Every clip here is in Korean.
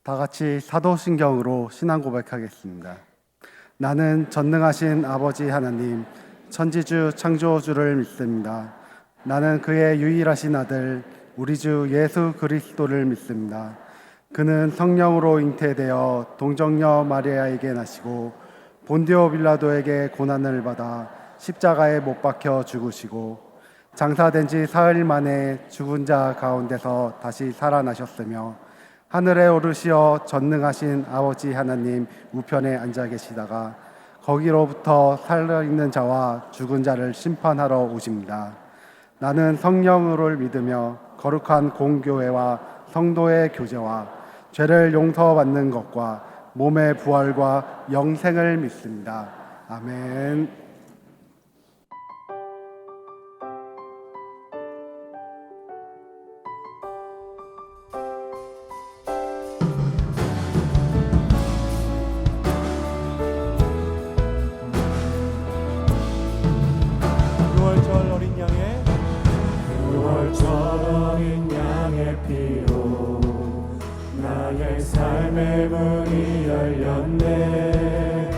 다 같이 사도신경으로 신앙 고백하겠습니다. 나는 전능하신 아버지 하나님, 천지주 창조주를 믿습니다. 나는 그의 유일하신 아들, 우리 주 예수 그리스도를 믿습니다. 그는 성령으로 잉태되어 동정녀 마리아에게 나시고 본디오 빌라도에게 고난을 받아 십자가에 못 박혀 죽으시고 장사된 지 사흘 만에 죽은 자 가운데서 다시 살아나셨으며 하늘에 오르시어 전능하신 아버지 하나님 우편에 앉아 계시다가 거기로부터 살아있는 자와 죽은 자를 심판하러 오십니다. 나는 성령을 믿으며 거룩한 공교회와 성도의 교제와 죄를 용서받는 것과 몸의 부활과 영생을 믿습니다. 아멘. 6월절 어린 양의 피로 나의 삶의 문이 열렸네.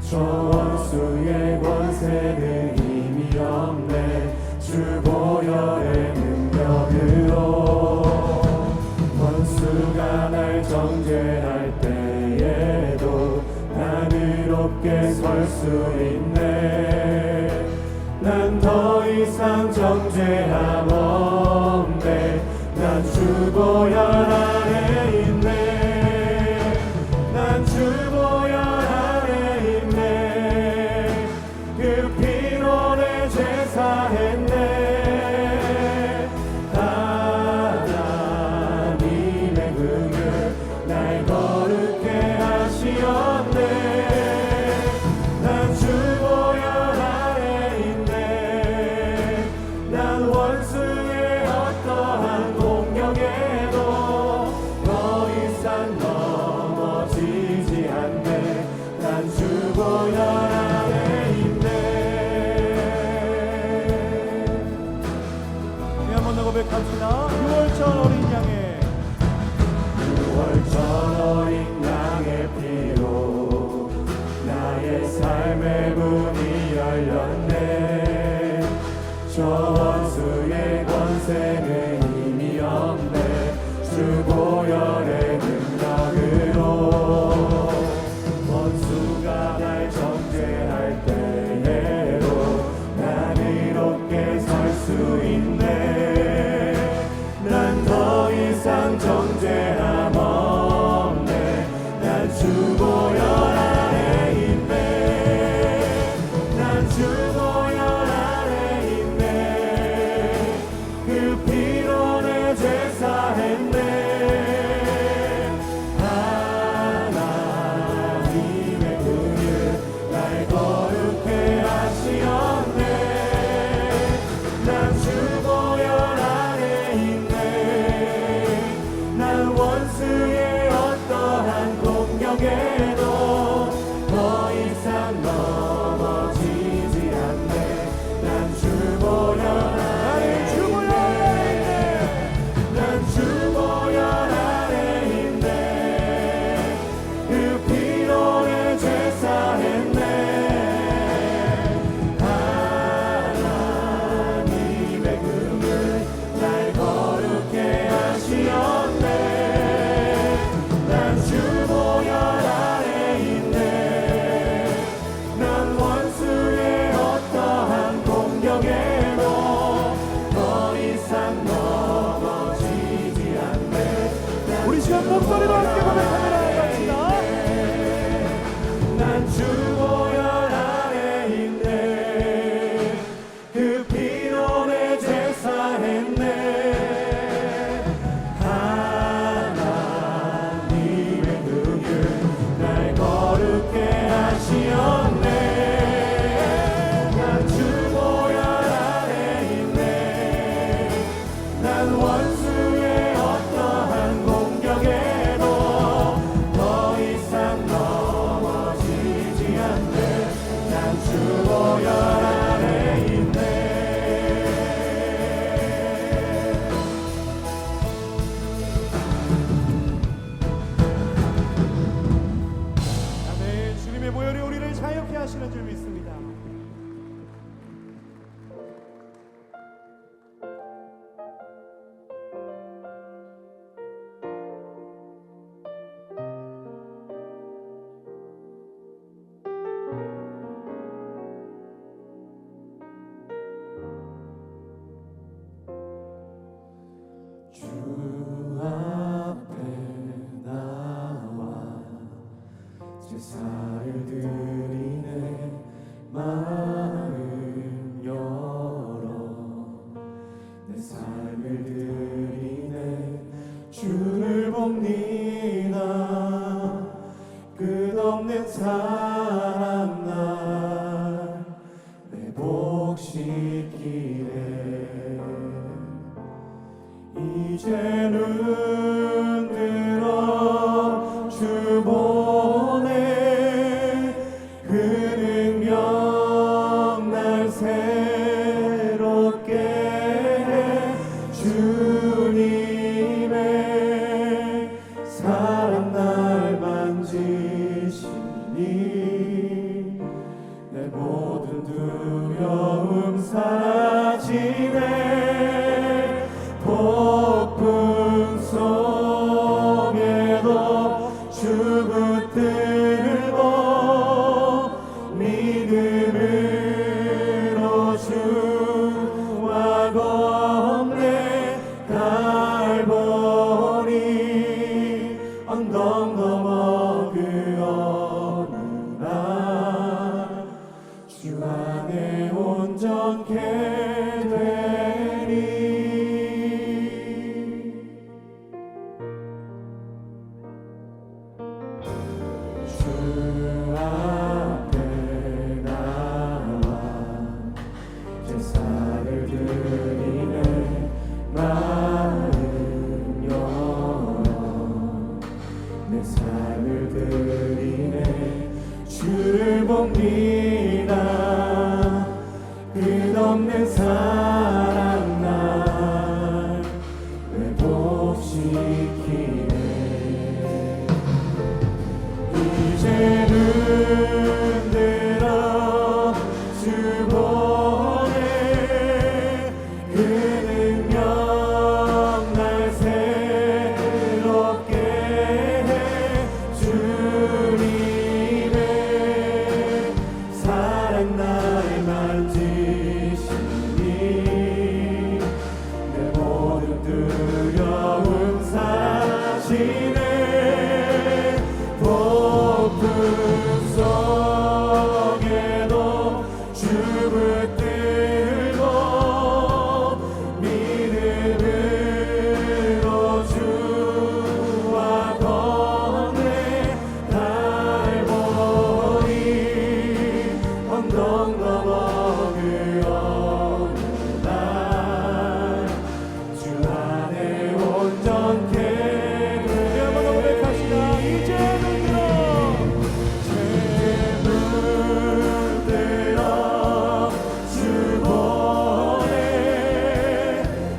저 원수의 권세는 힘이 없네. 주 보혈의 능력으로 원수가 날 정죄할 때에도 난 의롭게 설 수 있네. 난 더 이상 정죄함 없네. 난 주 보혈 안에 있네. 난 주 보혈 안에 있네. 그 피로 내 제사했네. 하나님의 긍휼 날 거룩게 하시었네. 난 주 보혈 안에 있네. 난 원수의 어떠한 공격에도 더 이상 넘어지지 않네. 난 주 보혈 안에 있네. 한번 더 고백합시다. 6월절 어린 양의 6월절 어린 양의 피로 나의 삶의 문이 열렸네. 저 원수의 권세는 힘이 없네. 주 보혈의 능력으로 원수가 날 정죄할 때에도 난 의롭게 설 수 있네. 난 더 이상 정죄함 없네. 난 주 보혈 안에 있네. 난 주 보혈 안에 있네. 그 피로 내 제사했네. 하나님의 긍휼 날 거룩게 하시었네. 난 주 보혈 안에 있네. 난 원수의 어떠한 공격에도 더 이상 넘어지지 않네. 난 주 보혈 안에 있네. 난 주 보혈 안에 있네. 그 피로 내 제사했네. 하나님의 긍휼 날 거룩게 하시었네. 난 주 보혈 안에 있네. 난 원수의 어떠한 공격에도 더 이상 넘어지지 않네. 우리 시간 목소리로 함께 고백합니다. 난 주 보혈 안에 있네. 그 피로 내 제사했네. 하나님의 긍휼 날 거룩게 하시었네. 난 주 보혈 안에 있네. 난 원수의 어떠한 공격에도 봅니다. 끝없는 사랑 날 회복시키네. 이제는 들어 주 보내. 그 능력 날 새롭게 해. 주님의 사랑 날 만지시니 내 모든 두려움 사라지네. 폭풍 속에도 주 붙들고 믿음으로 주와 걷네. 갈보리 언덕 넘어 그 어느 날 주 안에 온전케 되리. 주 앞에 나와 제사를 드리네. 마음 열어 내 삶을 드리네. 주를 봅니다. 끝없는 사랑 날 회복시키네. 이제는 들어 주 보내. 그 능력 날 새롭게 해. 주님의 사랑 날 만지시니 내 모든 두려움 사라지네. 폭풍 속에도 주 붙들고 믿음으로 주와 걷네. 갈보리 언덕 넘어 그 어느 날 주 안에 온전케 한번 고백합시다. 이제는 들어 주 보내.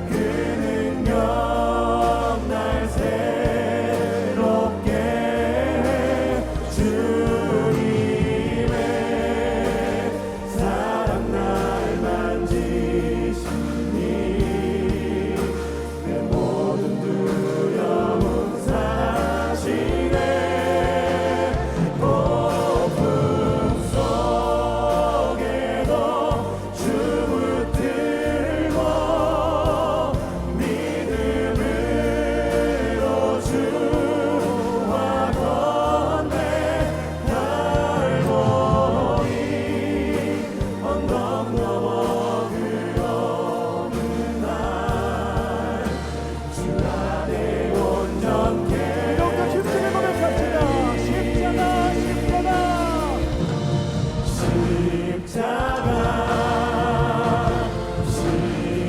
그 능력 날 새롭게 해. 주님의 사랑 날 만지시니 내 모든 두려움 사라지네. 폭풍 속에도 주 붙들고 믿음으로 주와 걷네. 갈보리 언덕 넘어 그 어느 날 주 안에 온전케 이렇게 힘쓰게 고백합시다. 십자가 십자가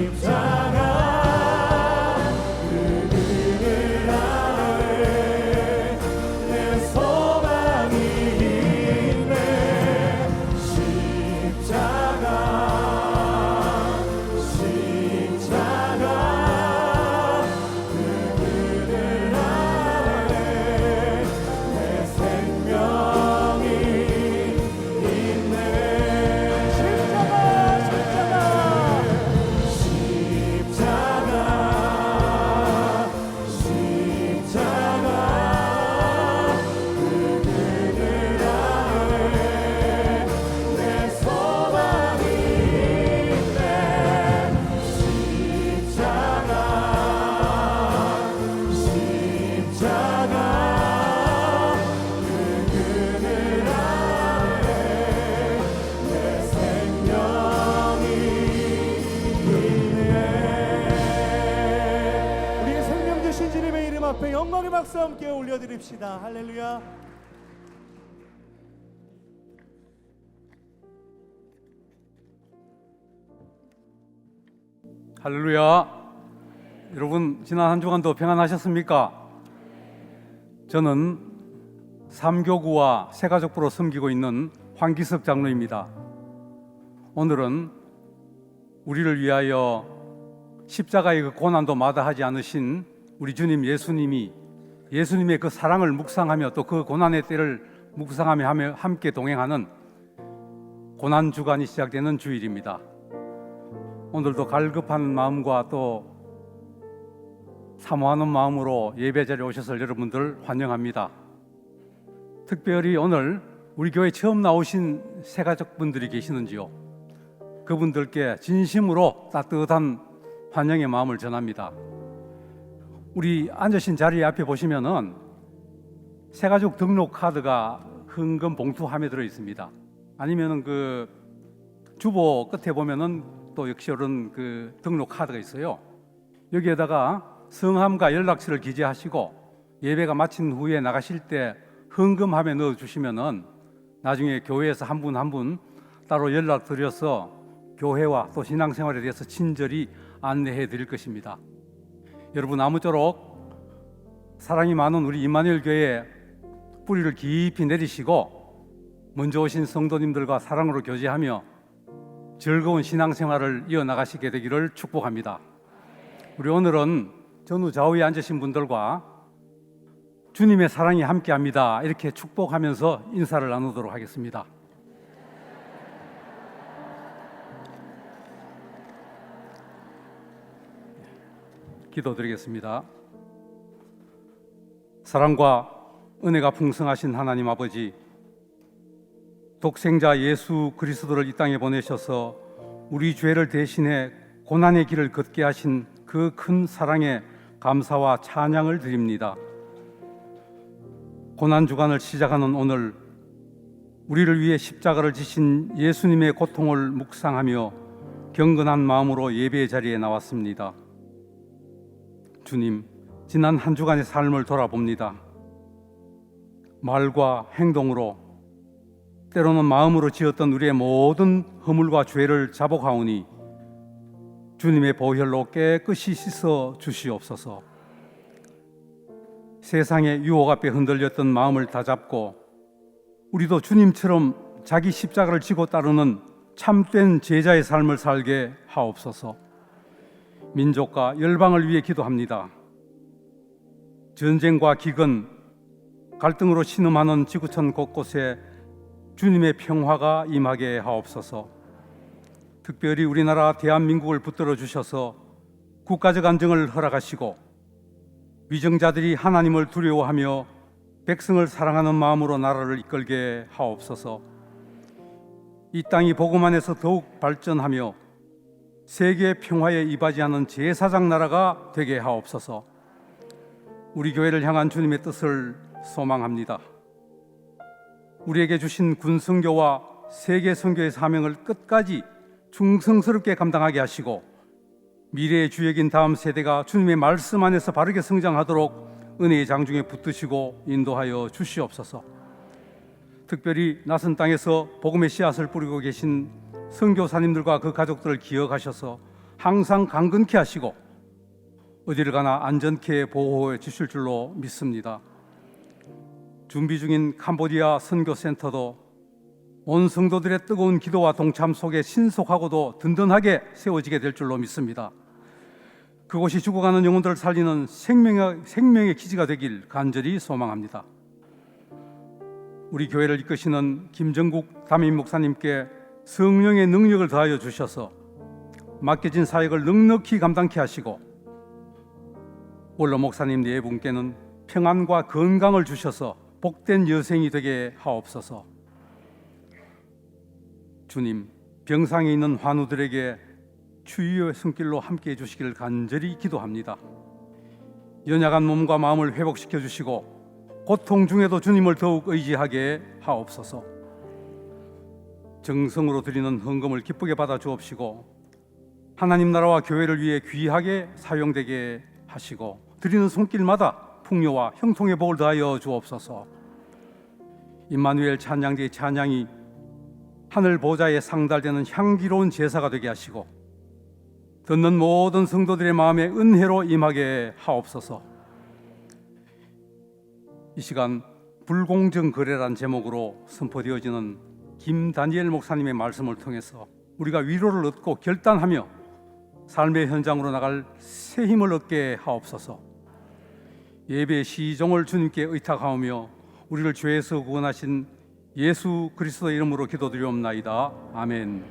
십자가 그 그늘 아래 내 소망이 있네. 십자가 십자가 그 그늘 아래 내 생명이 있네. 십자가 영광의 박수 함께 올려드립시다. 할렐루야. 할렐루야. 여러분 지난 한 주간도 평안하셨습니까? 저는 삼교구와 새가족부로 섬기고 있는 황기석 장로입니다. 오늘은 우리를 위하여 십자가의 그 고난도 마다하지 않으신 우리 주님 예수님의 그 사랑을 묵상하며 또 그 고난의 때를 묵상하며 함께 동행하는 고난 주간이 시작되는 주일입니다. 오늘도 갈급한 마음과 또 사모하는 마음으로 예배 자리에 오셔서 여러분들 환영합니다. 특별히 오늘 우리 교회 처음 나오신 새가족분들이 계시는지요? 그분들께 진심으로 따뜻한 환영의 마음을 전합니다. 우리 앉으신 자리 앞에 보시면은 새가족 등록 카드가 현금 봉투함에 들어 있습니다. 아니면은 그 주보 끝에 보면은 또 역시 이런 그 등록 카드가 있어요. 여기에다가 성함과 연락처를 기재하시고 예배가 마친 후에 나가실 때 헌금함에 넣어주시면은 나중에 교회에서 한 분 한 분 따로 연락드려서 교회와 또 신앙생활에 대해서 친절히 안내해 드릴 것입니다. 여러분 아무쪼록 사랑이 많은 우리 임마누엘 교회에 뿌리를 깊이 내리시고 먼저 오신 성도님들과 사랑으로 교제하며 즐거운 신앙생활을 이어나가시게 되기를 축복합니다. 우리 오늘은 전후 좌우에 앉으신 분들과 주님의 사랑이 함께합니다 이렇게 축복하면서 인사를 나누도록 하겠습니다. 기도드리겠습니다. 사랑과 은혜가 풍성하신 하나님 아버지, 독생자 예수 그리스도를 이 땅에 보내셔서 우리 죄를 대신해 고난의 길을 걷게 하신 그 큰 사랑에 감사와 찬양을 드립니다. 고난 주간을 시작하는 오늘 우리를 위해 십자가를 지신 예수님의 고통을 묵상하며 경건한 마음으로 예배의 자리에 나왔습니다. 주님, 지난 한 주간의 삶을 돌아봅니다. 말과 행동으로 때로는 마음으로 지었던 우리의 모든 허물과 죄를 자복하오니 주님의 보혈로 깨끗이 씻어 주시옵소서. 세상의 유혹 앞에 흔들렸던 마음을 다잡고 우리도 주님처럼 자기 십자가를 지고 따르는 참된 제자의 삶을 살게 하옵소서. 민족과 열방을 위해 기도합니다. 전쟁과 기근, 갈등으로 신음하는 지구촌 곳곳에 주님의 평화가 임하게 하옵소서. 특별히 우리나라 대한민국을 붙들어 주셔서 국가적 안정을 허락하시고 위정자들이 하나님을 두려워하며 백성을 사랑하는 마음으로 나라를 이끌게 하옵소서. 이 땅이 복음 안에서 더욱 발전하며 세계 평화에 이바지하는 제사장 나라가 되게 하옵소서. 우리 교회를 향한 주님의 뜻을 소망합니다. 우리에게 주신 군선교와 세계 선교의 사명을 끝까지 충성스럽게 감당하게 하시고 미래의 주역인 다음 세대가 주님의 말씀 안에서 바르게 성장하도록 은혜의 장중에 붙드시고 인도하여 주시옵소서. 특별히 낯선 땅에서 복음의 씨앗을 뿌리고 계신 선교사님들과 그 가족들을 기억하셔서 항상 강건케 하시고 어디를 가나 안전케 보호해 주실 줄로 믿습니다. 준비 중인 캄보디아 선교센터도 온 성도들의 뜨거운 기도와 동참 속에 신속하고도 든든하게 세워지게 될 줄로 믿습니다. 그곳이 죽어가는 영혼들을 살리는 생명의 기지가 되길 간절히 소망합니다. 우리 교회를 이끄시는 김정국 담임 목사님께 성령의 능력을 더하여 주셔서 맡겨진 사역을 넉넉히 감당케 하시고 원로 목사님 네 분께는 평안과 건강을 주셔서 복된 여생이 되게 하옵소서. 주님, 병상에 있는 환우들에게 주의의 손길로 함께해 주시기를 간절히 기도합니다. 연약한 몸과 마음을 회복시켜 주시고 고통 중에도 주님을 더욱 의지하게 하옵소서. 정성으로 드리는 헌금을 기쁘게 받아 주옵시고 하나님 나라와 교회를 위해 귀하게 사용되게 하시고 드리는 손길마다 풍요와 형통의 복을 더하여 주옵소서. 임마누엘 찬양대의 찬양이 하늘 보좌에 상달되는 향기로운 제사가 되게 하시고 듣는 모든 성도들의 마음에 은혜로 임하게 하옵소서. 이 시간 불공정 거래란 제목으로 선포되어지는 김다니엘 목사님의 말씀을 통해서 우리가 위로를 얻고 결단하며 삶의 현장으로 나갈 새 힘을 얻게 하옵소서. 예배 시종을 주님께 의탁하오며 우리를 죄에서 구원하신 예수 그리스도 이름으로 기도드리옵나이다. 아멘.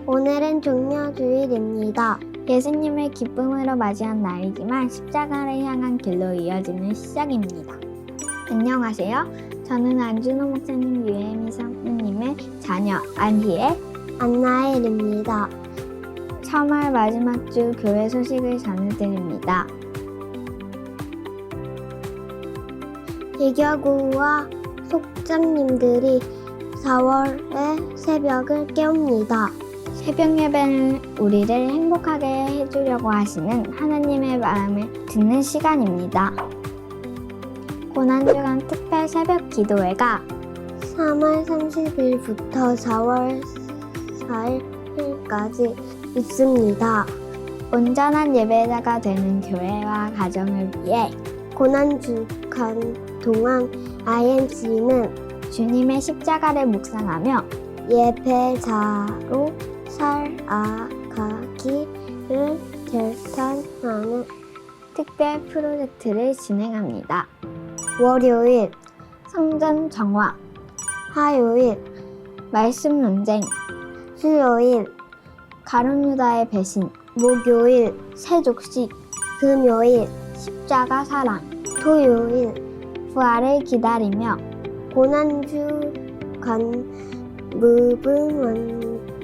오늘은 종려주일입니다. 예수님을 기쁨으로 맞이한 날이지만 십자가를 향한 길로 이어지는 시작입니다. 안녕하세요. 저는 안준호 목사님, 유혜미 사모님의 자녀 안희애, 안나엘입니다. 3월 마지막 주 교회 소식을 전해드립니다. 이겨구와 속장님들이 4월의 새벽을 깨웁니다. 새벽 예배는 우리를 행복하게 해주려고 하시는 하나님의 마음을 듣는 시간입니다. 고난주간 특별 새벽 기도회가 3월 30일부터 4월 4일까지 있습니다. 온전한 예배자가 되는 교회와 가정을 위해 고난주간 동안 IMC는 주님의 십자가를 묵상하며 예배자로 살아가기를 결단하는 특별 프로젝트를 진행합니다. 월요일 성전 정화, 화요일 말씀 논쟁, 수요일 가룟유다의 배신, 목요일 세족식, 금요일 십자가 사랑, 토요일 부활을 기다리며 고난주간 무브먼트로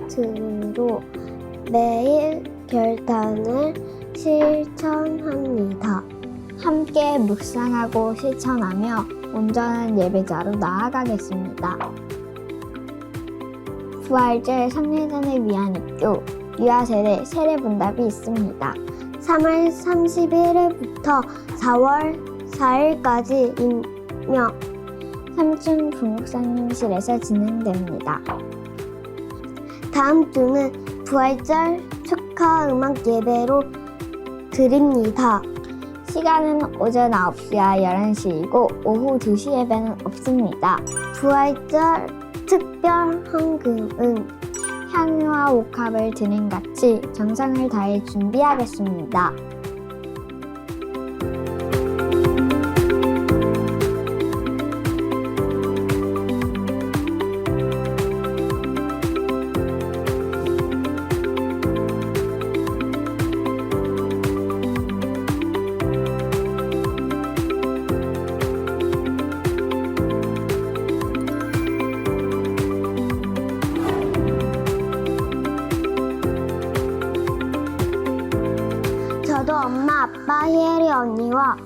매일 결단을 실천합니다. 함께 묵상하고 실천하며 온전한 예배자로 나아가겠습니다. 부활절 3일전을 위한 입교, 유아세대 세례분답이 있습니다. 3월 31일부터 4월 4일까지이며 3층 부목상님실에서 진행됩니다. 다음 주는 부활절 축하 음악 예배로 드립니다. 시간은 오전 9시와 11시이고 오후 2시 예배는 없습니다. 부활절 특별 헌금은 향유와 옥합을 드린 같이 정성을 다해 준비하겠습니다. 저도 엄마, 아빠, 희엘이 언니와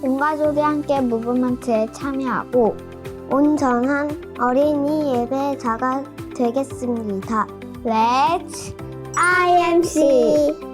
온 가족이 함께 무브먼트에 참여하고 온전한 어린이 예배자가 되겠습니다. Let's IMC!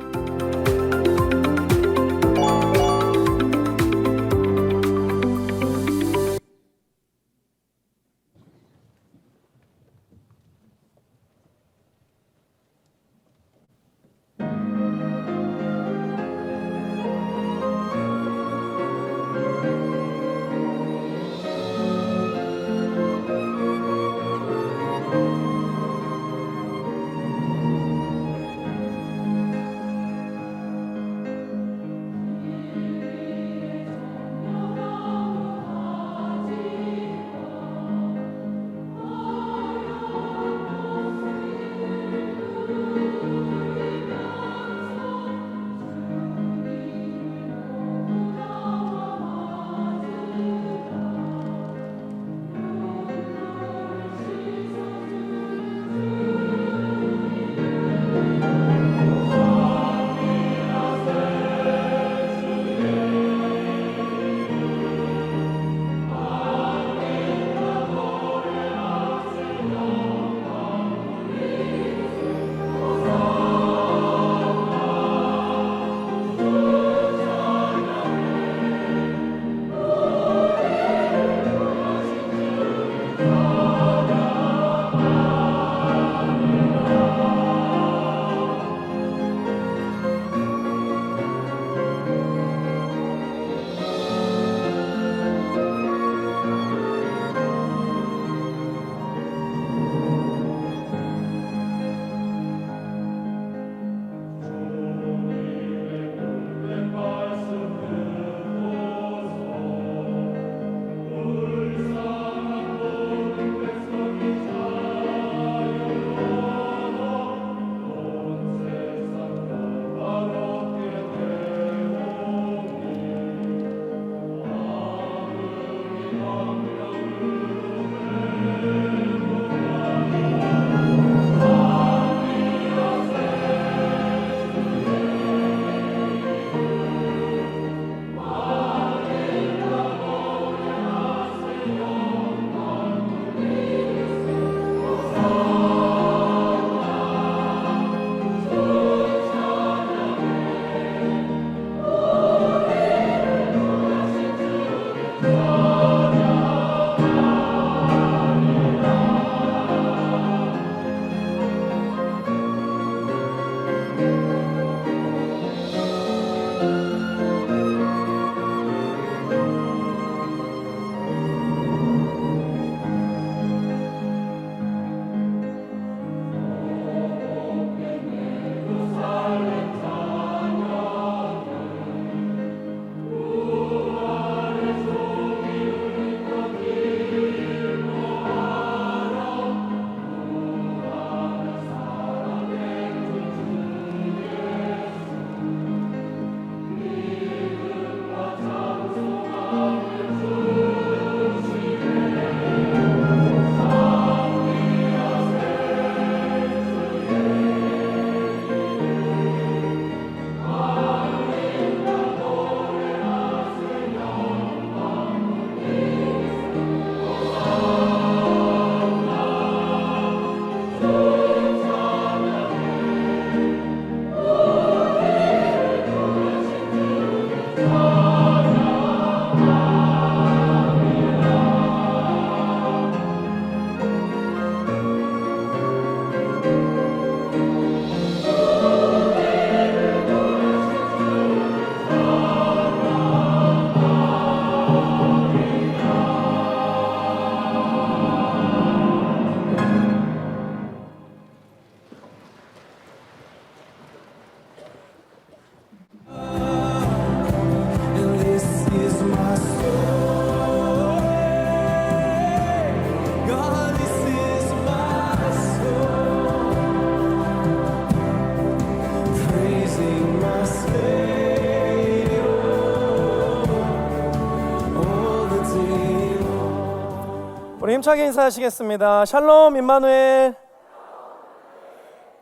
힘차게 인사하시겠습니다. 샬롬 임마누엘.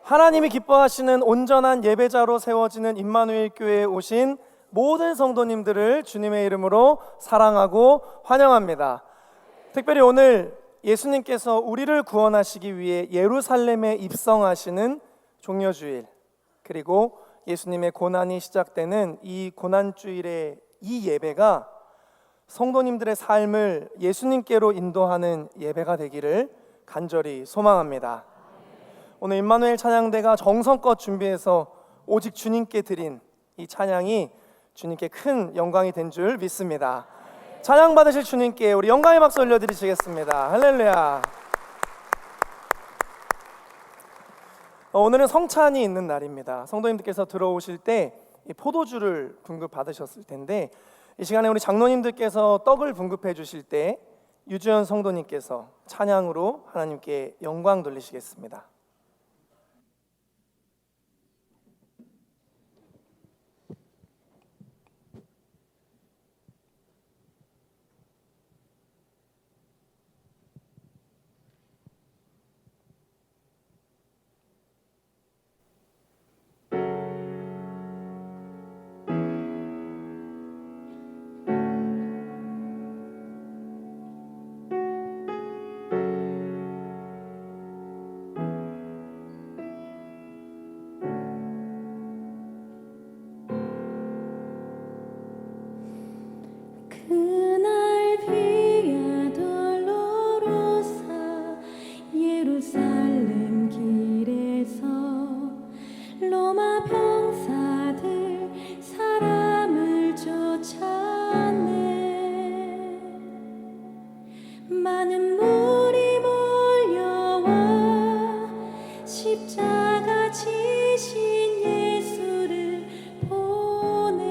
하나님이 기뻐하시는 온전한 예배자로 세워지는 임마누엘 교회에 오신 모든 성도님들을 주님의 이름으로 사랑하고 환영합니다. 특별히 오늘 예수님께서 우리를 구원하시기 위해 예루살렘에 입성하시는 종려주일, 그리고 예수님의 고난이 시작되는 이 고난주일의 이 예배가 성도님들의 삶을 예수님께로 인도하는 예배가 되기를 간절히 소망합니다. 오늘 임마누엘 찬양대가 정성껏 준비해서 오직 주님께 드린 이 찬양이 주님께 큰 영광이 된 줄 믿습니다. 찬양 받으실 주님께 우리 영광의 박수 올려드리시겠습니다. 할렐루야. 오늘은 성찬이 있는 날입니다. 성도님들께서 들어오실 때 이 포도주를 분급 받으셨을 텐데, 이 시간에 우리 장로님들께서 떡을 분급해 주실 때 유주연 성도님께서 찬양으로 하나님께 영광 돌리시겠습니다. 그날 비야 돌로로사 예루살렘 길에서 로마 병사들 사람을 쫓아내 많은 물이 몰려와 십자가 지신 예수를 보내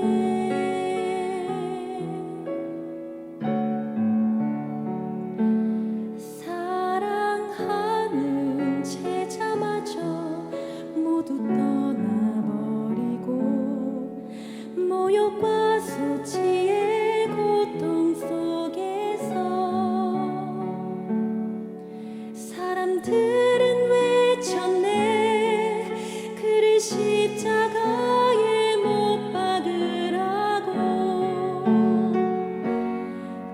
사랑하는 제자마저 모두 떠나버리고 모욕과 수치의 고통 속에서 사람들은 외쳤네 그를 십자가에 못 박으라고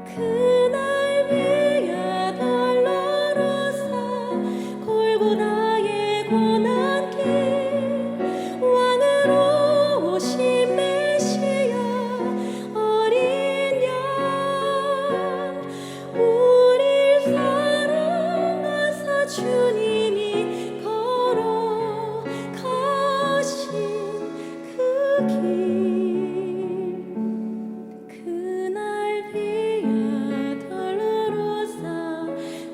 그날 비야 돌로로사 골고다의 고난길 왕으로 오신 메시아 어린 양 우릴 사랑하사 주님이 걸어가신 그 길 그날 비야 돌로로사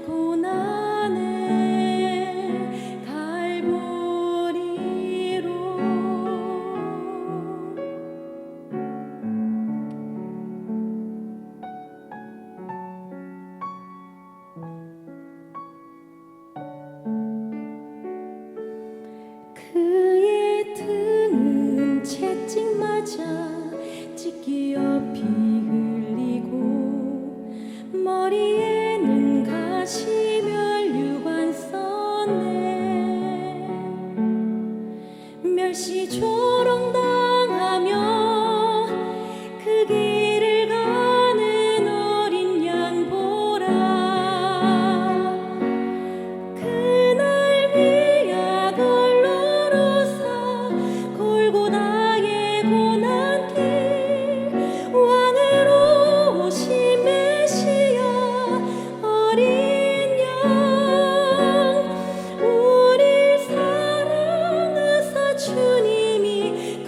고난의 갈보리로 그의 등은 채찍 맞아 찢기어 피 흘리고 머리에는 가시 멸류관 썼네 멸시 조롱당하며 그 길을 가는 어린 양 보라 그날 비야 돌로로사 골고다의 고난길 왕으로 오신 메시아 어린 양 우릴 사랑하사 주님이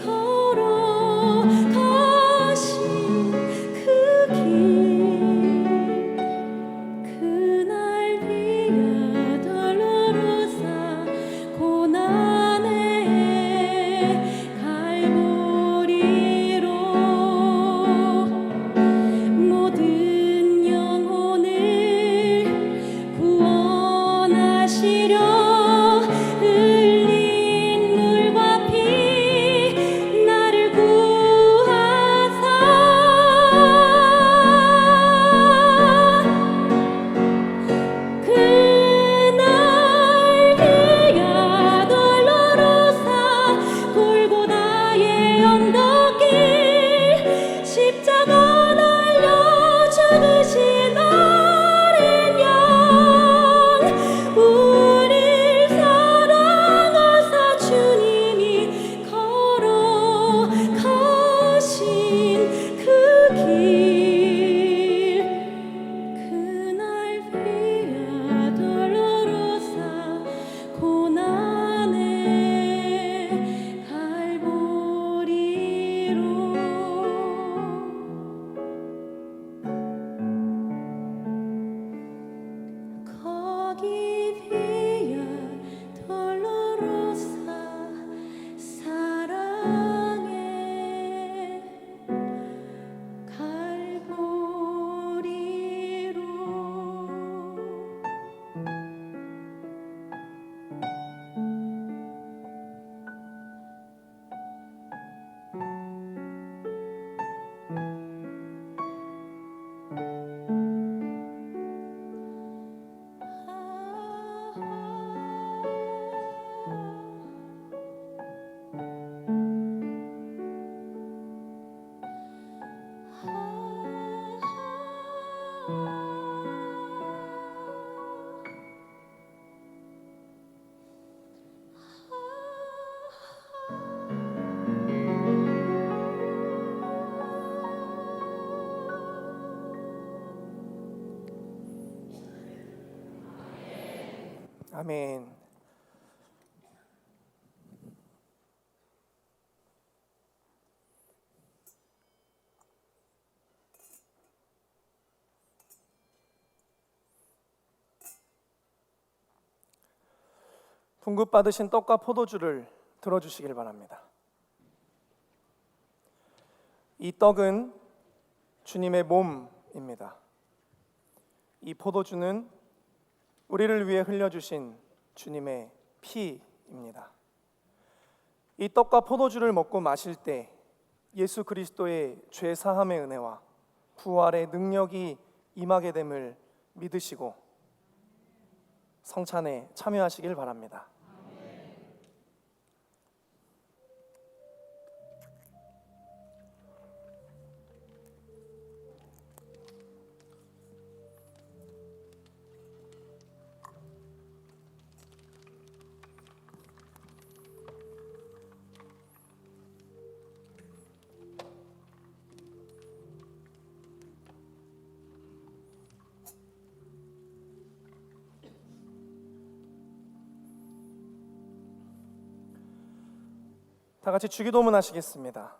아멘. 분급받으신 떡과 포도주를 들어주시길 바랍니다. 이 떡은 주님의 몸입니다. 이 포도주는 우리를 위해 흘려주신 주님의 피입니다. 이 떡과 포도주를 먹고 마실 때 예수 그리스도의 죄 사함의 은혜와 부활의 능력이 임하게 됨을 믿으시고 성찬에 참여하시길 바랍니다. 다 같이 주기도문 하시겠습니다.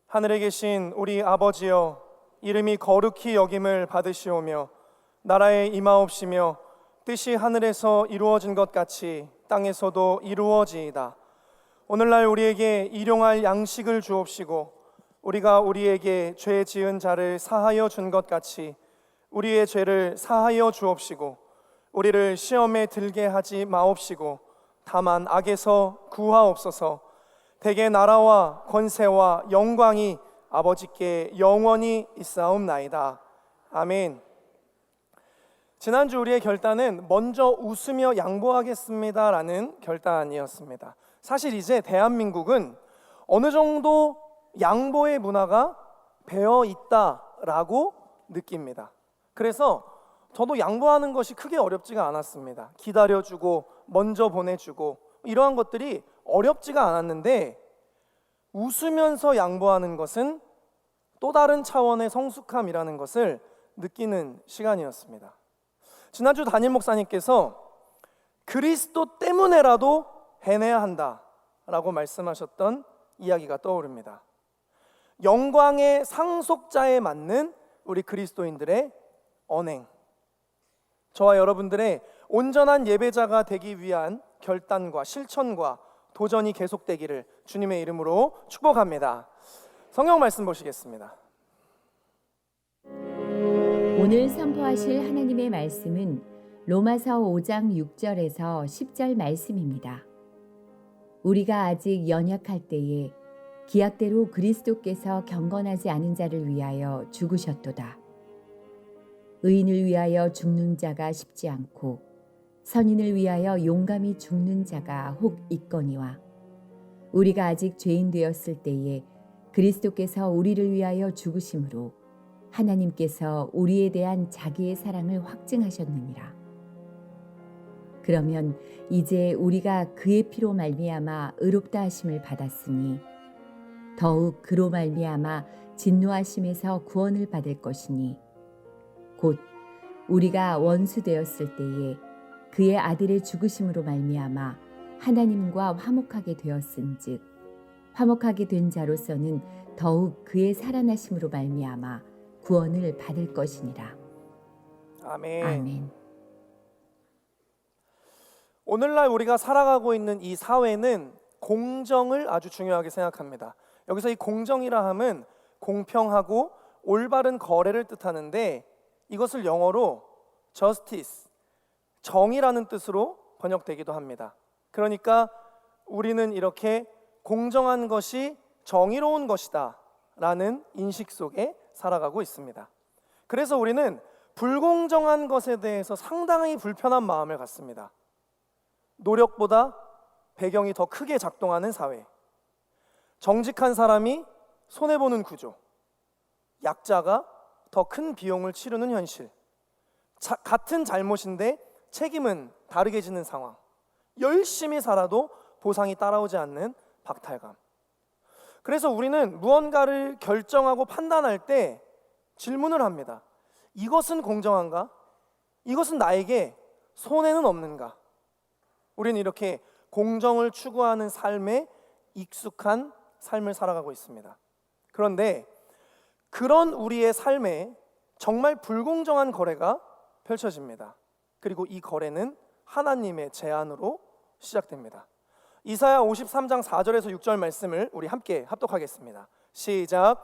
하늘에 계신 우리 아버지여, 이름이 거룩히 여김을 받으시오며 나라에 임하옵시며 뜻이 하늘에서 이루어진 것 같이 땅에서도 이루어지이다. 오늘날 우리에게 일용할 양식을 주옵시고 우리가 우리에게 죄 지은 자를 사하여 준 것 같이 우리의 죄를 사하여 주옵시고 우리를 시험에 들게 하지 마옵시고 다만 악에서 구하옵소서. 대개 나라와 권세와 영광이 아버지께 영원히 있사옵나이다. 아멘. 지난주 우리의 결단은 먼저 웃으며 양보하겠습니다라는 결단이었습니다. 사실 이제 대한민국은 어느 정도 양보의 문화가 배어 있다라고 느낍니다. 그래서 저도 양보하는 것이 크게 어렵지가 않았습니다. 기다려주고 먼저 보내주고 이러한 것들이 어렵지가 않았는데 웃으면서 양보하는 것은 또 다른 차원의 성숙함이라는 것을 느끼는 시간이었습니다. 지난주 담임 목사님께서 그리스도 때문에라도 해내야 한다라고 말씀하셨던 이야기가 떠오릅니다. 영광의 상속자에 맞는 우리 그리스도인들의 언행, 저와 여러분들의 온전한 예배자가 되기 위한 결단과 실천과 도전이 계속되기를 주님의 이름으로 축복합니다. 성경 말씀 보시겠습니다. 오늘 선포하실 하나님의 말씀은 로마서 5장 6절에서 10절 말씀입니다. 우리가 아직 연약할 때에 기약대로 그리스도께서 경건하지 않은 자를 위하여 죽으셨도다. 의인을 위하여 죽는 자가 쉽지 않고 선인을 위하여 용감히 죽는 자가 혹 있거니와 우리가 아직 죄인 되었을 때에 그리스도께서 우리를 위하여 죽으심으로 하나님께서 우리에 대한 자기의 사랑을 확증하셨느니라. 그러면 이제 우리가 그의 피로 말미암아 의롭다 하심을 받았으니 더욱 그로 말미암아 진노하심에서 구원을 받을 것이니 곧 우리가 원수 되었을 때에 그의 아들의 죽으심으로 말미암아 하나님과 화목하게 되었은즉 화목하게 된 자로서는 더욱 그의 살아나심으로 말미암아 구원을 받을 것이니라. 아멘. 아멘. 오늘날 우리가 살아가고 있는 이 사회는 공정을 아주 중요하게 생각합니다. 여기서 이 공정이라 함은 공평하고 올바른 거래를 뜻하는데 이것을 영어로 justice, 정의라는 뜻으로 번역되기도 합니다. 그러니까 우리는 이렇게 공정한 것이 정의로운 것이다 라는 인식 속에 살아가고 있습니다. 그래서 우리는 불공정한 것에 대해서 상당히 불편한 마음을 갖습니다. 노력보다 배경이 더 크게 작동하는 사회, 정직한 사람이 손해보는 구조, 약자가 더 큰 비용을 치르는 현실, 같은 잘못인데 책임은 다르게 지는 상황, 열심히 살아도 보상이 따라오지 않는 박탈감. 그래서 우리는 무언가를 결정하고 판단할 때 질문을 합니다. 이것은 공정한가? 이것은 나에게 손해는 없는가? 우리는 이렇게 공정을 추구하는 삶에 익숙한 삶을 살아가고 있습니다. 그런데 그런 우리의 삶에 정말 불공정한 거래가 펼쳐집니다. 그리고 이 거래는 하나님의 제안으로 시작됩니다. 이사야 53장 4절에서 6절 말씀을 우리 함께 합독하겠습니다. 시작.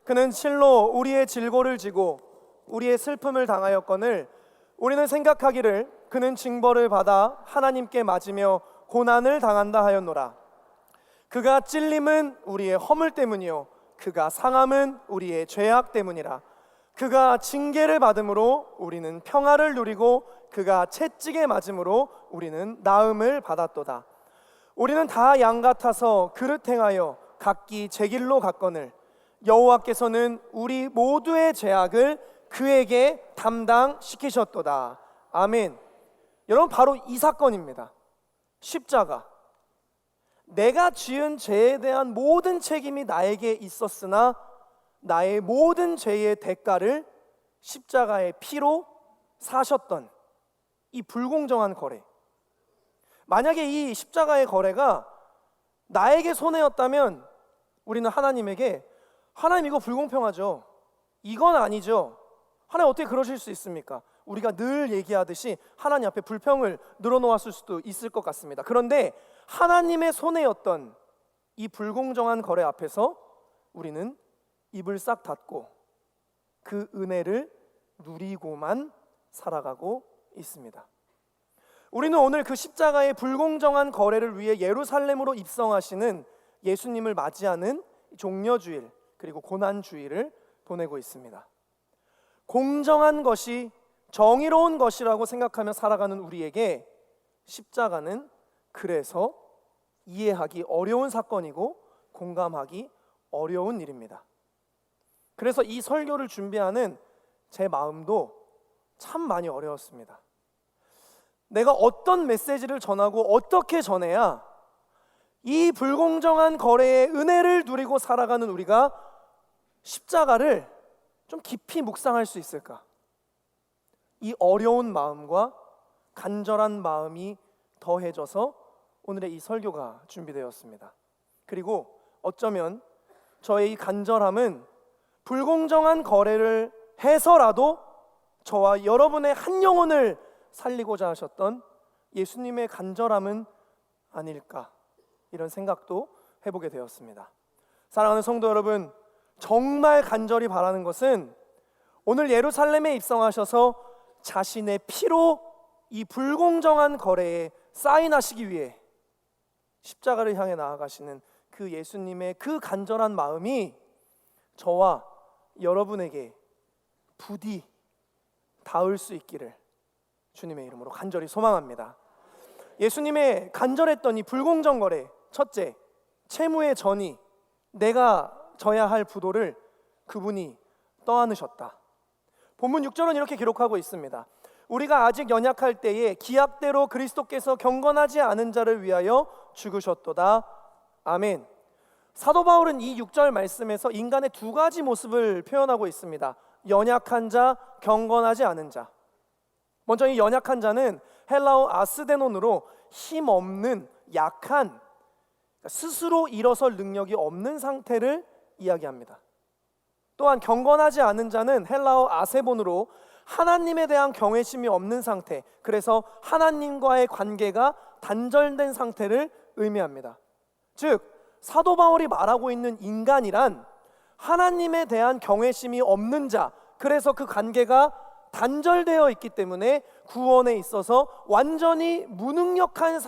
그는 실로 우리의 질고를 지고 우리의 슬픔을 당하였거늘 우리는 생각하기를 그는 징벌을 받아 하나님께 맞으며 고난을 당한다 하였노라. 그가 찔림은 우리의 허물 때문이요 그가 상함은 우리의 죄악 때문이라. 그가 징계를 받음으로 우리는 평화를 누리고 그가 채찍에 맞음으로 우리는 나음을 받았도다. 우리는 다 양 같아서 그릇 행하여 각기 제 길로 갔거늘 여호와께서는 우리 모두의 죄악을 그에게 담당시키셨도다. 아멘. 여러분, 바로 이 사건입니다. 십자가. 내가 지은 죄에 대한 모든 책임이 나에게 있었으나 나의 모든 죄의 대가를 십자가의 피로 사셨던 이 불공정한 거래. 만약에 이 십자가의 거래가 나에게 손해였다면 우리는 하나님에게 하나님 이거 불공평하죠. 이건 아니죠. 하나님 어떻게 그러실 수 있습니까? 우리가 늘 얘기하듯이 하나님 앞에 불평을 늘어놓았을 수도 있을 것 같습니다. 그런데 하나님의 손해였던 이 불공정한 거래 앞에서 우리는 입을 싹 닫고 그 은혜를 누리고만 살아가고 있습니다. 우리는 오늘 그 십자가의 불공정한 거래를 위해 예루살렘으로 입성하시는 예수님을 맞이하는 종려주일 그리고 고난주일을 보내고 있습니다. 공정한 것이 정의로운 것이라고 생각하며 살아가는 우리에게 십자가는 그래서 이해하기 어려운 사건이고 공감하기 어려운 일입니다. 그래서 이 설교를 준비하는 제 마음도 참 많이 어려웠습니다. 내가 어떤 메시지를 전하고 어떻게 전해야 이 불공정한 거래의 은혜를 누리고 살아가는 우리가 십자가를 좀 깊이 묵상할 수 있을까? 이 어려운 마음과 간절한 마음이 더해져서 오늘의 이 설교가 준비되었습니다. 그리고 어쩌면 저의 이 간절함은 불공정한 거래를 해서라도 저와 여러분의 한 영혼을 살리고자 하셨던 예수님의 간절함은 아닐까, 이런 생각도 해보게 되었습니다. 사랑하는 성도 여러분, 정말 간절히 바라는 것은 오늘 예루살렘에 입성하셔서 자신의 피로 이 불공정한 거래에 사인하시기 위해 십자가를 향해 나아가시는 그 예수님의 그 간절한 마음이 저와 여러분에게 부디 닿을 수 있기를 주님의 이름으로 간절히 소망합니다. 예수님의 간절했던 이 불공정 거래, 첫째, 채무의 전이 내가 져야 할 부도를 그분이 떠안으셨다. 본문 6절은 이렇게 기록하고 있습니다. 우리가 아직 연약할 때에 기약대로 그리스도께서 경건하지 않은 자를 위하여 죽으셨도다. 아멘. 사도 바울은 이 6절 말씀에서 인간의 두 가지 모습을 표현하고 있습니다. 연약한 자, 경건하지 않은 자. 먼저 이 연약한 자는 헬라어 아스데논으로 힘없는, 약한, 스스로 일어설 능력이 없는 상태를 이야기합니다. 또한 경건하지 않은 자는 헬라어 아세본으로 하나님에 대한 경외심이 없는 상태, 그래서 하나님과의 관계가 단절된 상태를 의미합니다. 즉 사도 바울이 말하고 있는 인간이란 하나님에 대한 경외심이 없는 자, 그래서 그 관계가 단절되어 있기 때문에 구원에 있어서 완전히 무능력한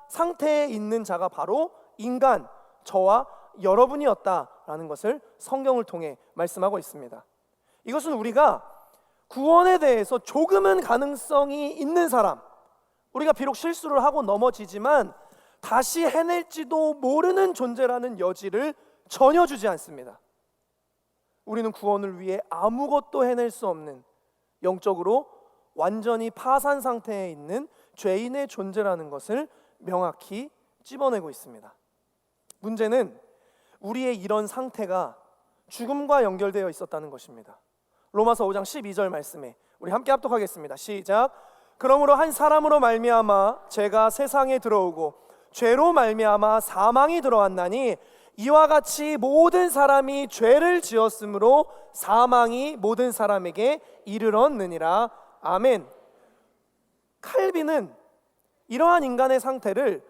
상태에 있는 자가 바로 인간, 저와 여러분이었다라는 것을 성경을 통해 말씀하고 있습니다. 이것은 우리가 구원에 대해서 조금은 가능성이 있는 사람, 우리가 비록 실수를 하고 넘어지지만 다시 해낼지도 모르는 존재라는 여지를 전혀 주지 않습니다. 우리는 구원을 위해 아무것도 해낼 수 없는, 영적으로 완전히 파산 상태에 있는 죄인의 존재라는 것을 명확히 찝어내고 있습니다. 문제는 우리의 이런 상태가 죽음과 연결되어 있었다는 것입니다. 로마서 5장 12절 말씀에 우리 함께 합독하겠습니다. 시작. 그러므로 한 사람으로 말미암아 죄가 세상에 들어오고 죄로 말미암아 사망이 들어왔나니 이와 같이 모든 사람이 죄를 지었으므로 사망이 모든 사람에게 이르렀느니라. 아멘. 칼빈은 이러한 인간의 상태를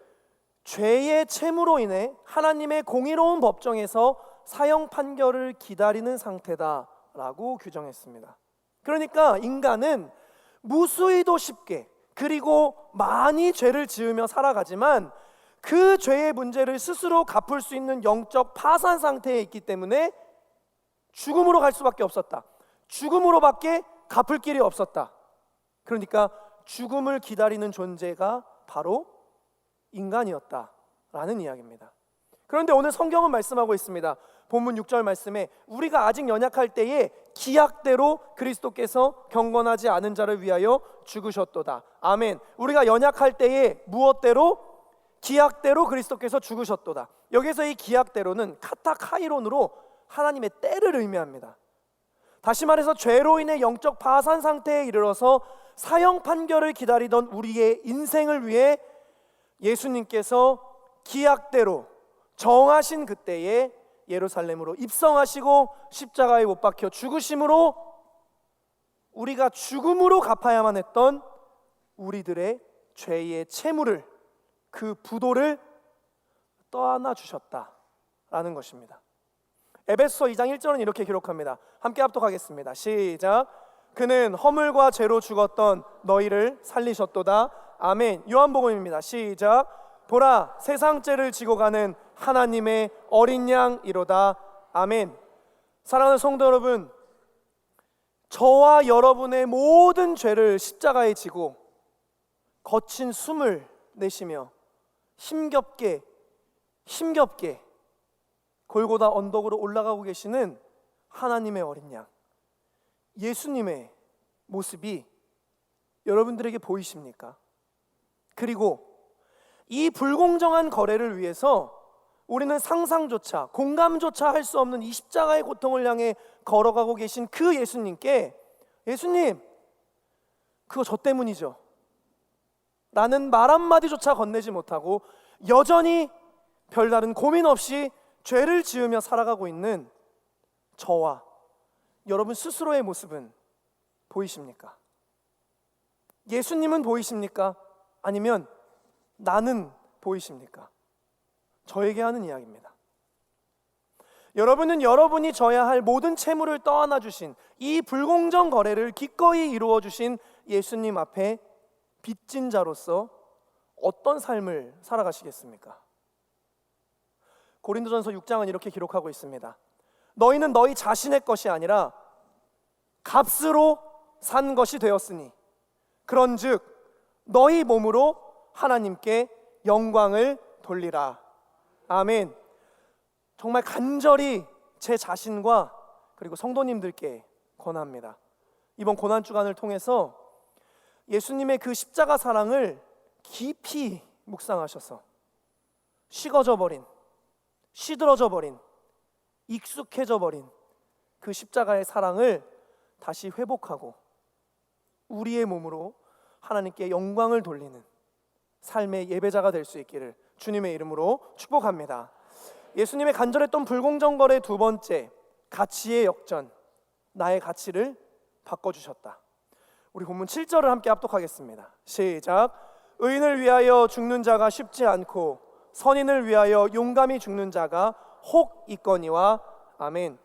죄의 채무로 인해 하나님의 공의로운 법정에서 사형 판결을 기다리는 상태다라고 규정했습니다. 그러니까 인간은 무수히도 쉽게 그리고 많이 죄를 지으며 살아가지만 그 죄의 문제를 스스로 갚을 수 있는 영적 파산 상태에 있기 때문에 죽음으로 갈 수밖에 없었다. 죽음으로밖에 갚을 길이 없었다. 그러니까 죽음을 기다리는 존재가 바로 인간이었다라는 이야기입니다. 그런데 오늘 성경은 말씀하고 있습니다. 본문 6절 말씀에 우리가 아직 연약할 때에 기약대로 그리스도께서 경건하지 않은 자를 위하여 죽으셨도다. 아멘. 우리가 연약할 때에 무엇대로? 기약대로 그리스도께서 죽으셨도다. 여기서 이 기약대로는 카타카이론으로 하나님의 때를 의미합니다. 다시 말해서 죄로 인해 영적 파산 상태에 이르러서 사형 판결을 기다리던 우리의 인생을 위해 예수님께서 기약대로 정하신 그때에 예루살렘으로 입성하시고 십자가에 못 박혀 죽으심으로 우리가 죽음으로 갚아야만 했던 우리들의 죄의 채무를, 그 부도를 떠안아 주셨다라는 것입니다. 에베소서 2장 1절은 이렇게 기록합니다. 함께 합독하겠습니다. 시작. 그는 허물과 죄로 죽었던 너희를 살리셨도다. 아멘. 요한복음입니다. 시작. 보라, 세상 죄를 지고 가는 하나님의 어린 양이로다. 아멘. 사랑하는 성도 여러분, 저와 여러분의 모든 죄를 십자가에 지고 거친 숨을 내쉬며 힘겹게 골고다 언덕으로 올라가고 계시는 하나님의 어린 양, 예수님의 모습이 여러분들에게 보이십니까? 그리고 이 불공정한 거래를 위해서 우리는 상상조차 공감조차 할 수 없는 이 십자가의 고통을 향해 걸어가고 계신 그 예수님께 예수님, 그거 저 때문이죠 라는 말 한마디조차 건네지 못하고 여전히 별다른 고민 없이 죄를 지으며 살아가고 있는 저와 여러분 스스로의 모습은 보이십니까? 예수님은 보이십니까? 아니면 나는 보이십니까? 저에게 하는 이야기입니다. 여러분은 여러분이 져야 할 모든 채무를 떠안아 주신 이 불공정 거래를 기꺼이 이루어 주신 예수님 앞에 빚진 자로서 어떤 삶을 살아가시겠습니까? 고린도전서 6장은 이렇게 기록하고 있습니다. 너희는 너희 자신의 것이 아니라 값으로 산 것이 되었으니 그런즉 너희 몸으로 하나님께 영광을 돌리라. 아멘. 정말 간절히 제 자신과 그리고 성도님들께 권합니다. 이번 고난주간을 통해서 예수님의 그 십자가 사랑을 깊이 묵상하셔서 식어져 버린, 시들어져 버린, 익숙해져 버린 그 십자가의 사랑을 다시 회복하고 우리의 몸으로 하나님께 영광을 돌리는 삶의 예배자가 될 수 있기를 주님의 이름으로 축복합니다. 예수님의 간절했던 불공정 거래 두 번째, 가치의 역전, 나의 가치를 바꿔주셨다. 우리 본문 7절을 함께 합독하겠습니다. 시작. 의인을 위하여 죽는 자가 쉽지 않고 선인을 위하여 용감히 죽는 자가 혹 있거니와. 아멘.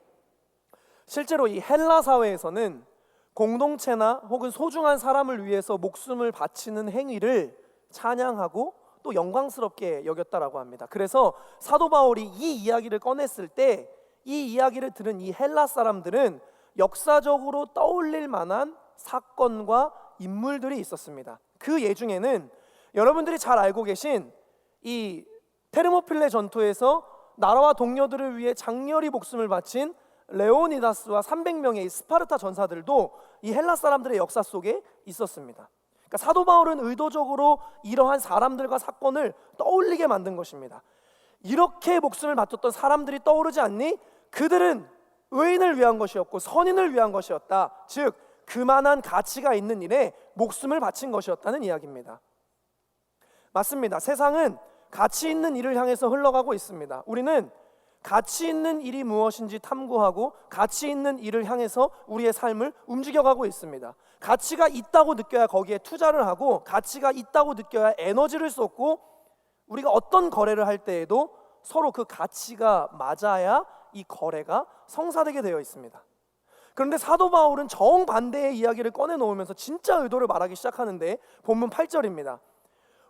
실제로 이 헬라 사회에서는 공동체나 혹은 소중한 사람을 위해서 목숨을 바치는 행위를 찬양하고 또 영광스럽게 여겼다라고 합니다. 그래서 사도 바울이 이 이야기를 꺼냈을 때 이 이야기를 들은 이 헬라 사람들은 역사적으로 떠올릴 만한 사건과 인물들이 있었습니다. 그 예 중에는 여러분들이 잘 알고 계신 이 테르모필레 전투에서 나라와 동료들을 위해 장렬히 목숨을 바친 레오니다스와 300명의 스파르타 전사들도 이 헬라 사람들의 역사 속에 있었습니다. 그러니까 사도 바울은 의도적으로 이러한 사람들과 사건을 떠올리게 만든 것입니다. 이렇게 목숨을 바쳤던 사람들이 떠오르지 않니? 그들은 의인을 위한 것이었고 선인을 위한 것이었다. 즉 그만한 가치가 있는 일에 목숨을 바친 것이었다는 이야기입니다. 맞습니다. 세상은 가치 있는 일을 향해서 흘러가고 있습니다. 우리는 가치 있는 일이 무엇인지 탐구하고 가치 있는 일을 향해서 우리의 삶을 움직여가고 있습니다. 가치가 있다고 느껴야 거기에 투자를 하고, 가치가 있다고 느껴야 에너지를 쏟고, 우리가 어떤 거래를 할 때에도 서로 그 가치가 맞아야 이 거래가 성사되게 되어 있습니다. 그런데 사도 바울은 정반대의 이야기를 꺼내놓으면서 진짜 의도를 말하기 시작하는데, 본문 8절입니다.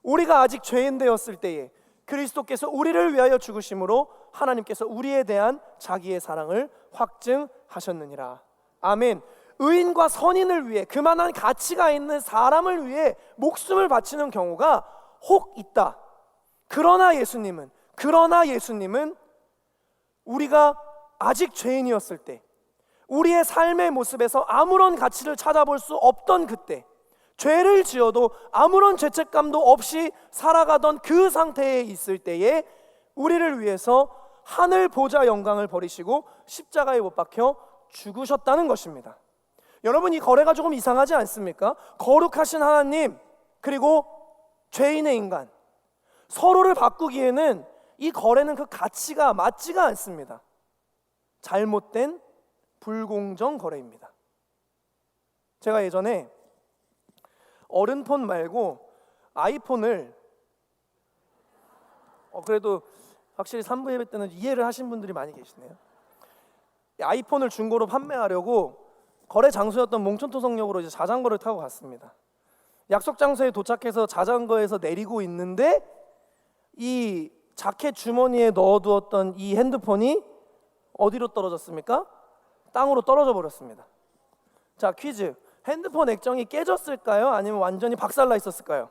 우리가 아직 죄인 되었을 때에 그리스도께서 우리를 위하여 죽으심으로 하나님께서 우리에 대한 자기의 사랑을 확증하셨느니라. 아멘. 의인과 선인을 위해, 그만한 가치가 있는 사람을 위해 목숨을 바치는 경우가 혹 있다. 그러나 예수님은 우리가 아직 죄인이었을 때, 우리의 삶의 모습에서 아무런 가치를 찾아볼 수 없던 그때, 죄를 지어도 아무런 죄책감도 없이 살아가던 그 상태에 있을 때에 우리를 위해서 하늘 보좌 영광을 버리시고 십자가에 못 박혀 죽으셨다는 것입니다. 여러분, 이 거래가 조금 이상하지 않습니까? 거룩하신 하나님 그리고 죄인의 인간, 서로를 바꾸기에는 이 거래는 그 가치가 맞지가 않습니다. 잘못된 불공정 거래입니다. 제가 예전에 어른폰 말고 아이폰을 그래도 확실히 3부 예배 때는 이해를 하신 분들이 많이 계시네요. 아이폰을 중고로 판매하려고 거래 장소였던 몽촌토성역으로 이제 자전거를 타고 갔습니다. 약속 장소에 도착해서 자전거에서 내리고 있는데 이 자켓 주머니에 넣어두었던 이 핸드폰이 어디로 떨어졌습니까? 땅으로 떨어져 버렸습니다. 자, 퀴즈. 핸드폰 액정이 깨졌을까요? 아니면 완전히 박살나 있었을까요?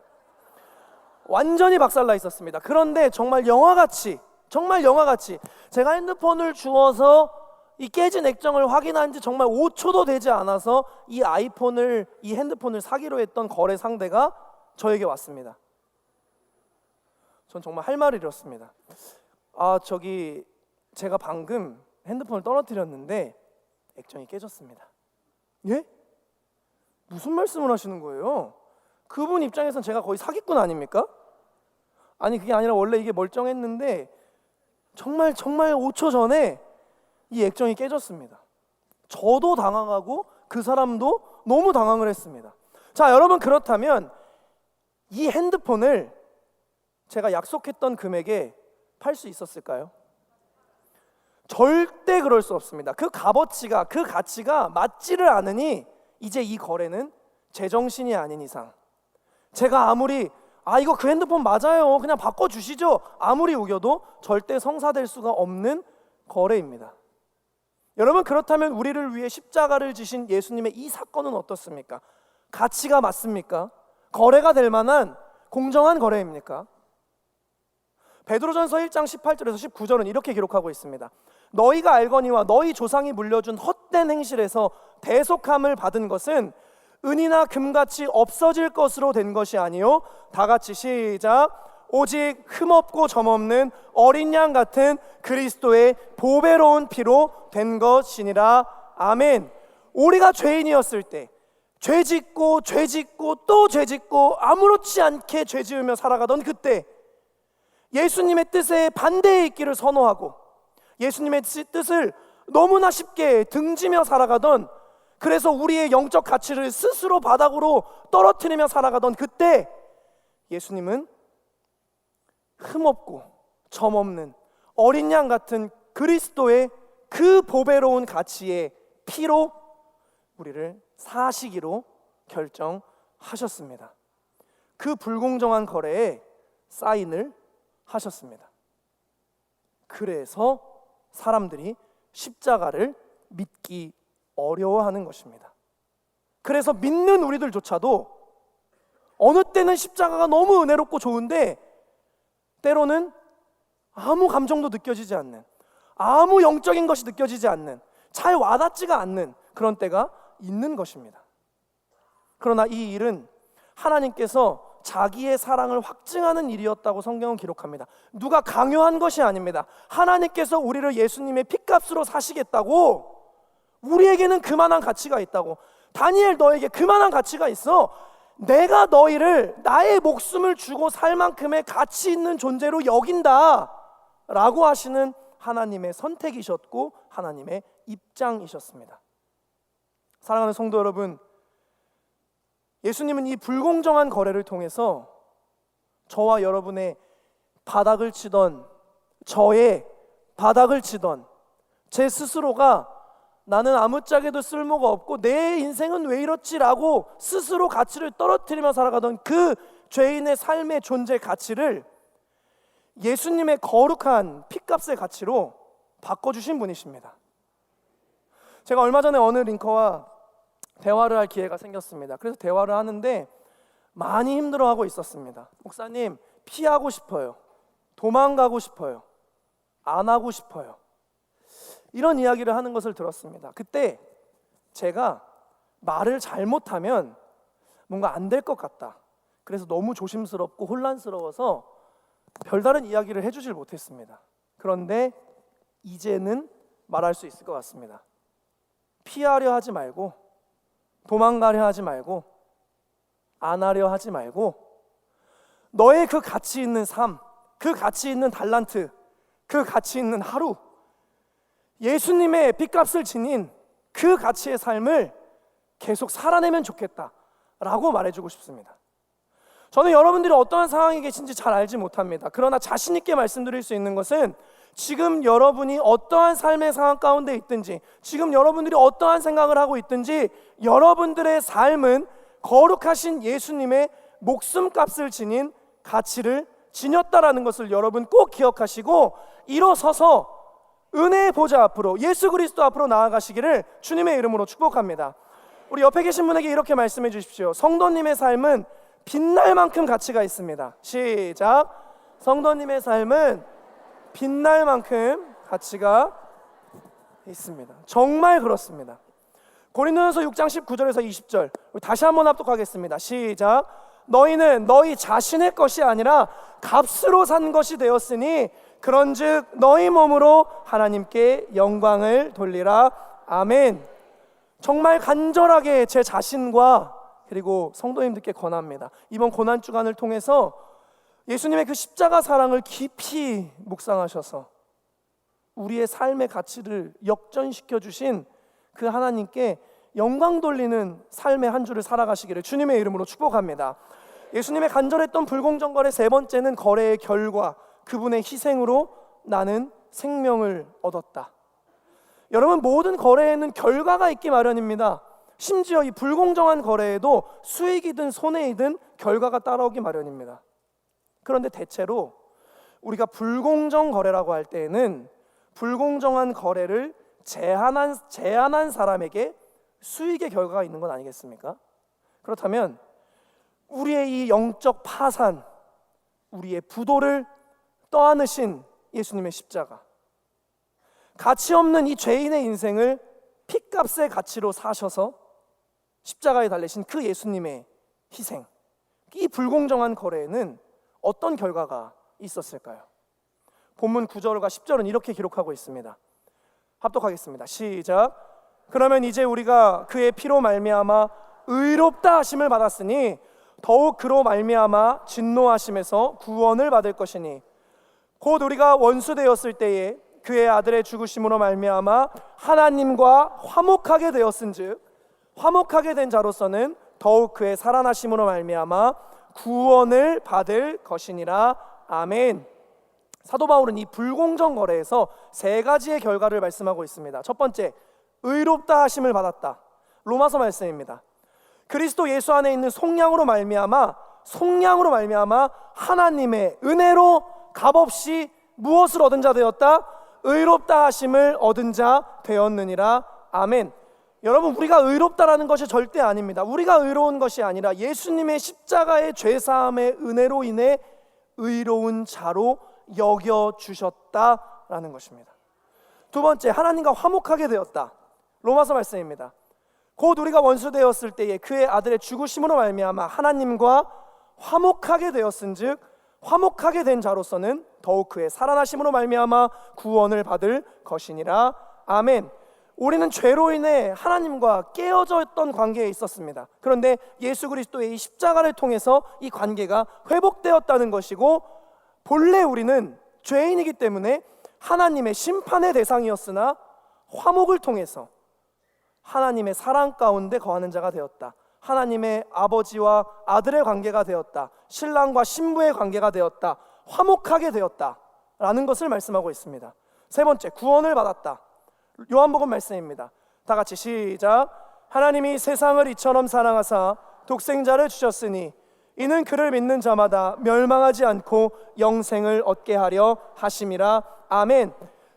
완전히 박살나 있었습니다. 그런데 정말 영화같이 제가 핸드폰을 주워서 이 깨진 액정을 확인한 지 정말 5초도 되지 않아서 이 핸드폰을 사기로 했던 거래 상대가 저에게 왔습니다. 전 정말 할 말을 잃었습니다. 제가 방금 핸드폰을 떨어뜨렸는데 액정이 깨졌습니다. 예? 무슨 말씀을 하시는 거예요? 그분 입장에선 제가 거의 사기꾼 아닙니까? 아니, 그게 아니라 원래 이게 멀쩡했는데 정말 5초 전에 이 액정이 깨졌습니다. 저도 당황하고 그 사람도 너무 당황을 했습니다. 자, 여러분, 그렇다면 이 핸드폰을 제가 약속했던 금액에 팔 수 있었을까요? 절대 그럴 수 없습니다. 그 값어치가, 그 가치가 맞지를 않으니 이제 이 거래는 제정신이 아닌 이상, 제가 아무리 이거 그 핸드폰 맞아요, 그냥 바꿔주시죠, 아무리 우겨도 절대 성사될 수가 없는 거래입니다. 여러분, 그렇다면 우리를 위해 십자가를 지신 예수님의 이 사건은 어떻습니까? 가치가 맞습니까? 거래가 될 만한 공정한 거래입니까? 베드로전서 1장 18절에서 19절은 이렇게 기록하고 있습니다. 너희가 알거니와 너희 조상이 물려준 헛된 행실에서 대속함을 받은 것은 은이나 금같이 없어질 것으로 된 것이 아니요, 다같이 시작, 오직 흠없고 점없는 어린 양 같은 그리스도의 보배로운 피로 된 것이니라. 아멘. 우리가 죄인이었을 때 죄짓고 또 죄짓고 아무렇지 않게 죄지으며 살아가던 그때, 예수님의 뜻에 반대에 있기를 선호하고 예수님의 뜻을 너무나 쉽게 등지며 살아가던, 그래서 우리의 영적 가치를 스스로 바닥으로 떨어뜨리며 살아가던 그때, 예수님은 흠없고 점없는 어린 양 같은 그리스도의 그 보배로운 가치의 피로 우리를 사시기로 결정하셨습니다. 그 불공정한 거래에 사인을 하셨습니다. 그래서 사람들이 십자가를 믿기 어려워하는 것입니다. 그래서 믿는 우리들조차도 어느 때는 십자가가 너무 은혜롭고 좋은데 때로는 아무 감정도 느껴지지 않는, 아무 영적인 것이 느껴지지 않는, 잘 와닿지가 않는 그런 때가 있는 것입니다. 그러나 이 일은 하나님께서 자기의 사랑을 확증하는 일이었다고 성경은 기록합니다. 누가 강요한 것이 아닙니다. 하나님께서 우리를 예수님의 핏값으로 사시겠다고, 우리에게는 그만한 가치가 있다고, 다니엘, 너에게 그만한 가치가 있어. 내가 너희를 나의 목숨을 주고 살 만큼의 가치 있는 존재로 여긴다 라고 하시는 하나님의 선택이셨고 하나님의 입장이셨습니다. 사랑하는 성도 여러분, 예수님은 이 불공정한 거래를 통해서 저와 여러분의 바닥을 치던, 저의 바닥을 치던 제 스스로가 나는 아무짝에도 쓸모가 없고 내 인생은 왜 이렇지라고 스스로 가치를 떨어뜨리며 살아가던 그 죄인의 삶의 존재 가치를 예수님의 거룩한 핏값의 가치로 바꿔주신 분이십니다. 제가 얼마 전에 어느 링커와 대화를 할 기회가 생겼습니다. 그래서 대화를 하는데 많이 힘들어하고 있었습니다. 목사님, 피하고 싶어요. 도망가고 싶어요. 안 하고 싶어요. 이런 이야기를 하는 것을 들었습니다. 그때 제가 말을 잘못하면 뭔가 안 될 것 같다. 그래서 너무 조심스럽고 혼란스러워서 별다른 이야기를 해주질 못했습니다. 그런데 이제는 말할 수 있을 것 같습니다. 피하려 하지 말고, 도망가려 하지 말고, 안 하려 하지 말고, 너의 그 가치 있는 삶, 그 가치 있는 달란트, 그 가치 있는 하루, 예수님의 핏값을 지닌 그 가치의 삶을 계속 살아내면 좋겠다 라고 말해주고 싶습니다. 저는 여러분들이 어떠한 상황에 계신지 잘 알지 못합니다. 그러나 자신 있게 말씀드릴 수 있는 것은 지금 여러분이 어떠한 삶의 상황 가운데 있든지, 지금 여러분들이 어떠한 생각을 하고 있든지, 여러분들의 삶은 거룩하신 예수님의 목숨값을 지닌 가치를 지녔다라는 것을 여러분 꼭 기억하시고 일어서서 은혜의 보좌 앞으로, 예수 그리스도 앞으로 나아가시기를 주님의 이름으로 축복합니다. 우리 옆에 계신 분에게 이렇게 말씀해 주십시오. 성도님의 삶은 빛날 만큼 가치가 있습니다. 시작. 성도님의 삶은 빛날 만큼 가치가 있습니다. 정말 그렇습니다. 고린도전서 6장 19절에서 20절 우리 다시 한번 합독하겠습니다. 시작. 너희는 너희 자신의 것이 아니라 값으로 산 것이 되었으니 그런즉 너희 몸으로 하나님께 영광을 돌리라. 아멘. 정말 간절하게 제 자신과 그리고 성도님들께 권합니다. 이번 고난주간을 통해서 예수님의 그 십자가 사랑을 깊이 묵상하셔서 우리의 삶의 가치를 역전시켜 주신 그 하나님께 영광 돌리는 삶의 한 주를 살아가시기를 주님의 이름으로 축복합니다. 예수님의 간절했던 불공정 거래 세 번째는 거래의 결과, 그분의 희생으로 나는 생명을 얻었다. 여러분, 모든 거래에는 결과가 있기 마련입니다. 심지어 이 불공정한 거래에도 수익이든 손해이든 결과가 따라오기 마련입니다. 그런데 대체로 우리가 불공정 거래라고 할 때에는 불공정한 거래를 제한한 사람에게 수익의 결과가 있는 건 아니겠습니까? 그렇다면 우리의 이 영적 파산, 우리의 부도를 떠안으신 예수님의 십자가, 가치 없는 이 죄인의 인생을 핏값의 가치로 사셔서 십자가에 달리신 그 예수님의 희생, 이 불공정한 거래에는 어떤 결과가 있었을까요? 본문 9절과 10절은 이렇게 기록하고 있습니다. 합독하겠습니다. 시작. 그러면 이제 우리가 그의 피로 말미암아 의롭다 하심을 받았으니 더욱 그로 말미암아 진노하심에서 구원을 받을 것이니 곧 우리가 원수 되었을 때에 그의 아들의 죽으심으로 말미암아 하나님과 화목하게 되었은즉 화목하게 된 자로서는 더욱 그의 살아나심으로 말미암아 구원을 받을 것이니라. 아멘. 사도 바울은 이 불공정 거래에서 세 가지의 결과를 말씀하고 있습니다. 첫 번째, 의롭다 하심을 받았다. 로마서 말씀입니다. 그리스도 예수 안에 있는 속량으로 말미암아 하나님의 은혜로 값없이 무엇을 얻은 자 되었다? 의롭다 하심을 얻은 자 되었느니라. 아멘. 여러분, 우리가 의롭다라는 것이 절대 아닙니다. 우리가 의로운 것이 아니라 예수님의 십자가의 죄사함의 은혜로 인해 의로운 자로 여겨주셨다라는 것입니다. 두 번째, 하나님과 화목하게 되었다. 로마서 말씀입니다. 곧 우리가 원수 되었을 때에 그의 아들의 죽으심으로 말미암아 하나님과 화목하게 되었은즉 화목하게 된 자로서는 더욱 그의 살아나심으로 말미암아 구원을 받을 것이니라. 아멘. 우리는 죄로 인해 하나님과 깨어져 있던 관계에 있었습니다. 그런데 예수 그리스도의 이 십자가를 통해서 이 관계가 회복되었다는 것이고, 본래 우리는 죄인이기 때문에 하나님의 심판의 대상이었으나 화목을 통해서 하나님의 사랑 가운데 거하는 자가 되었다. 하나님의 아버지와 아들의 관계가 되었다. 신랑과 신부의 관계가 되었다. 화목하게 되었다라는 것을 말씀하고 있습니다. 세 번째, 구원을 받았다. 요한복음 말씀입니다. 다 같이 시작. 하나님이 세상을 이처럼 사랑하사 독생자를 주셨으니 이는 그를 믿는 자마다 멸망하지 않고 영생을 얻게 하려 하심이라. 아멘.